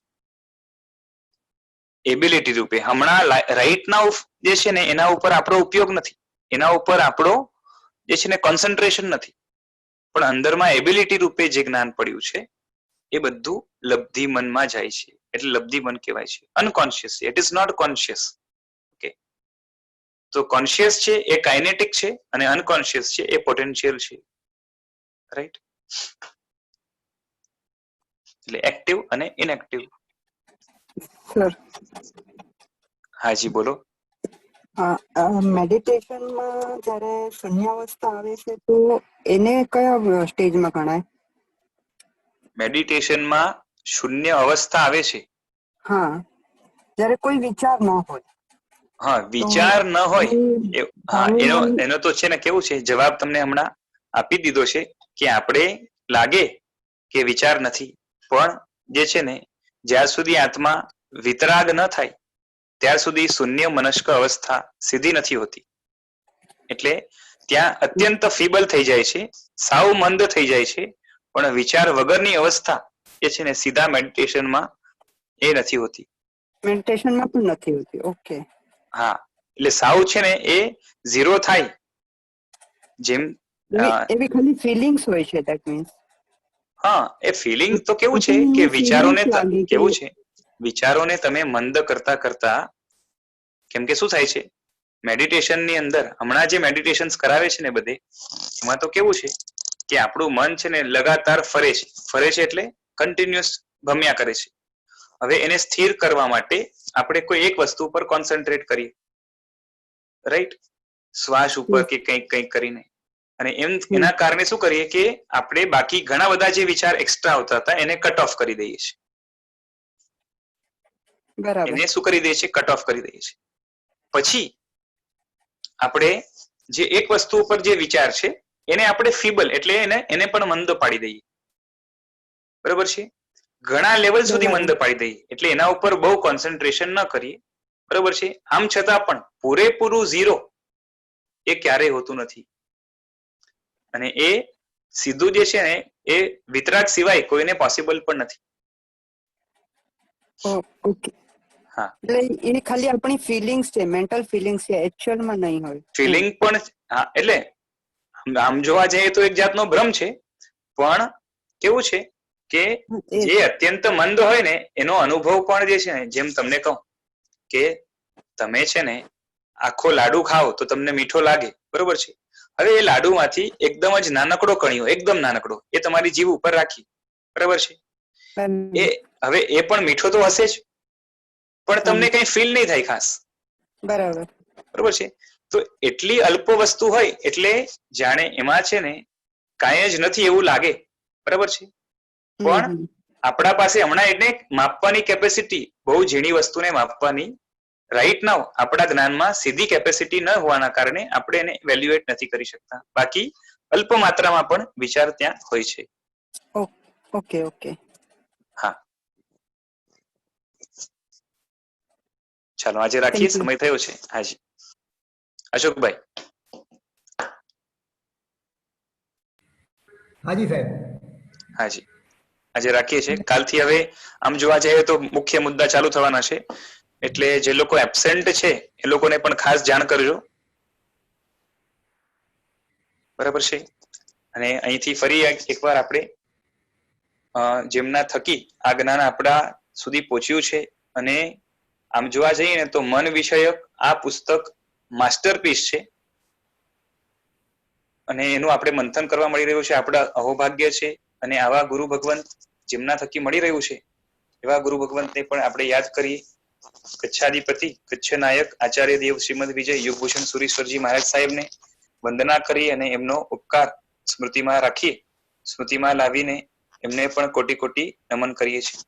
એબિલિટી રૂપે હમણાં રાઈટ નાઉ જે છે ને એના ઉપર આપણો ઉપયોગ નથી, એના ઉપર આપણો જે છે ને કોન્સન્ટ્રેશન નથી, પણ અંદરમાં એબિલિટી રૂપે જે જ્ઞાન પડ્યું છે એ બધું લબ્ધિ મનમાં જાય છે, એટલે લબ્ધિ મન કહેવાય છે. Unconscious, it is not conscious. Okay, તો કોન્શિયસ છે એ કાઇનેટિક છે, અને અનકોન્શિયસ છે એ પોટેન્શિયલ છે. રાઈટ? એટલે એક્ટિવ અને ઇનએક્ટિવ. સર, હાજી બોલો. મેડિટેશનમાં જ્યારે શૂન્યાવસ્થા આવે છે તો એને કયા સ્ટેજમાં ગણાય? મેડિટેશનમાં શૂન્ય અવસ્થા આવે છે. હા, જ્યારે કોઈ વિચાર ન હોય. હા, વિચાર ન હોય. હા, એનો તો છે ને કેવું છે, જવાબ તમને હમણાં આપી દીધો છે કે આપણે લાગે કે વિચાર નથી, પણ જે છે ને જ્યાર સુધી આત્મા વિતરાગ ન થાય ત્યાર સુધી શૂન્ય મનસ્ક અવસ્થા સીધી નથી હોતી. એટલે ત્યાં અત્યંત ફીબલ થઈ જાય છે, સાવ મંદ થઈ જાય છે, પણ વિચાર વગરની અવસ્થા જે છે ને સીધા મેડિટેશનમાં એ નથી હોતી. મેડિટેશનમાં પણ નથી હોતી. ઓકે. હા, એટલે સાવ છે ને એ ઝીરો થાય. જેમ એવી ખાલી ફિલિંગ્સ હોય છે, ધેટ મીન્સ. હા, એ ફિલિંગ તો કેવું છે મને કે feelings વિચારોને લાગે કે કેવું છે, વિચારોને તમે મંદ કરતા કરતા, કેમ કે શું થાય છે મેડિટેશન ની અંદર, હમણાં જે મેડિટેશન કરાવે છે ને બધે, એમાં તો કેવું છે કે આપણું મન છે ને લગાતાર ફરે છે એટલે કન્ટિન્યુઅસ ભમ્યા કરે છે. હવે એને સ્થિર કરવા માટે આપણે કોઈ એક વસ્તુ પર કોન્સન્ટ્રેટ કરીએ, રાઈટ, શ્વાસ ઉપર કે કંઈક કરીને, અને એના કારણે શું કરીએ કે આપણે બાકી ઘણા બધા જે વિચાર એક્સ્ટ્રા આવતા હતા એને કટ ઓફ કરી દઈએ છીએ. બરાબર. એને શું કરી દઈએ છીએ, કટ ઓફ કરી દઈએ છીએ. પછી આપણે જે એક વસ્તુ ઉપર જે વિચાર છે એને આપણે ફીબલ એટલે એને પણ મંદ પાડી દઈએ, બરોબર છે, ઘણા લેવલ સુધી મંદ પાડી દઈએ, એટલે એના ઉપર બહુ કોન્સન્ટ્રેશન ન કરીએ, બરોબર છે. આમ છતાં પણ પૂરેપૂરું ઝીરો એ ક્યારેય હોતું નથી, અને એ સીધું જે છે ને એ વિતરાગ સિવાય કોઈને પોસિબલ પણ નથી. ઓકે. એટલે એની ખાલી આપણી ફિલિંગ્સ છે, મેન્ટલ ફિલિંગ્સ છે, એક્ચ્યુઅલમાં નહીં હોય. ફિલિંગ પણ, હા, એટલે આમ જોવા જઈએ તો એક જાતનો ભ્રમ છે, પણ કેવું છે કે જે અત્યંત મંદ હોય ને એનો અનુભવ પણ જે છે ને, જેમ તમને કહું કે તમે છે ને આખો લાડુ ખાઓ તો તમને મીઠો લાગે, બરોબર છે. હવે એ લાડુમાંથી એકદમ જ નાનકડો કણિયો, એકદમ નાનકડો, એ તમારી જીભ ઉપર રાખી, બરાબર છે, એ હવે એ પણ મીઠો તો હશે જ, પણ તમને કઈ ફીલ નહીં થાય ખાસ, બરાબર, બરોબર છે. તો એટલી અલ્પ વસ્તુ હોય એટલે જાણે એમાં છે ને કાંઈ જ નથી એવું લાગે, બરાબર છે, પણ આપણા પાસે હમણાં એને માપવાની કેપેસિટી, બહુ ઝીણી વસ્તુને માપવાની રાઈટ નાઉ આપણા જ્ઞાનમાં સીધી કેપેસિટી ન હોવાના કારણે આપણે એને વેલ્યુએટ નથી કરી શકતા. બાકી અલ્પ માત્રામાં પણ વિચાર ત્યાં હોય છે. Okay okay. હા, ચાલો આજે રાખીએ, સમય થયો છે. હાજી અશોકભાઈ. હાજી સાહેબ. હાજી, આજે રાખીએ છીએ. કાલથી હવે આમ જોવા જઈએ તો મુખ્ય મુદ્દા ચાલુ થવાના છે, એટલે જે લોકો એબસેન્ટ છે એ લોકોને પણ ખાસ જાણ કરજો, બરાબર છે. અને અહીંથી ફરી એકવાર આપણે જેમના થકી આ જ્ઞાન આપણા સુધી પહોંચ્યું છે, અને આમ જોવા જઈએ ને તો મન વિષયક આ પુસ્તક માસ્ટરપીસ છે, અને એનું આપણે મંથન કરવા મળી રહ્યું છે, આપણા અહોભાગ્ય છે. અને આવા ગુરુ ભગવંત જેમના થકી મળી રહ્યું છે એવા ગુરુ ભગવંતને પણ આપણે યાદ કરીએ. કચ્છાધિપતિ, કચ્છ નાયક આચાર્ય દેવ શ્રીમદ વિજય યુગભૂષણ સુરીશ્વરજી મહારાજ સાહેબને વંદના કરી અને એમનો ઉપકાર સ્મૃતિમાં રાખી, સ્મૃતિમાં લાવીને એમને પણ કોટી કોટી નમન કરીએ છીએ,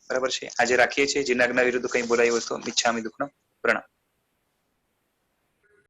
બરાબર છે. આજે રાખીએ છીએ. જેના વિરુદ્ધ કંઈ બોલાયું હોય તો મિચ્છામિ દુક્કડમ. પ્રણામ.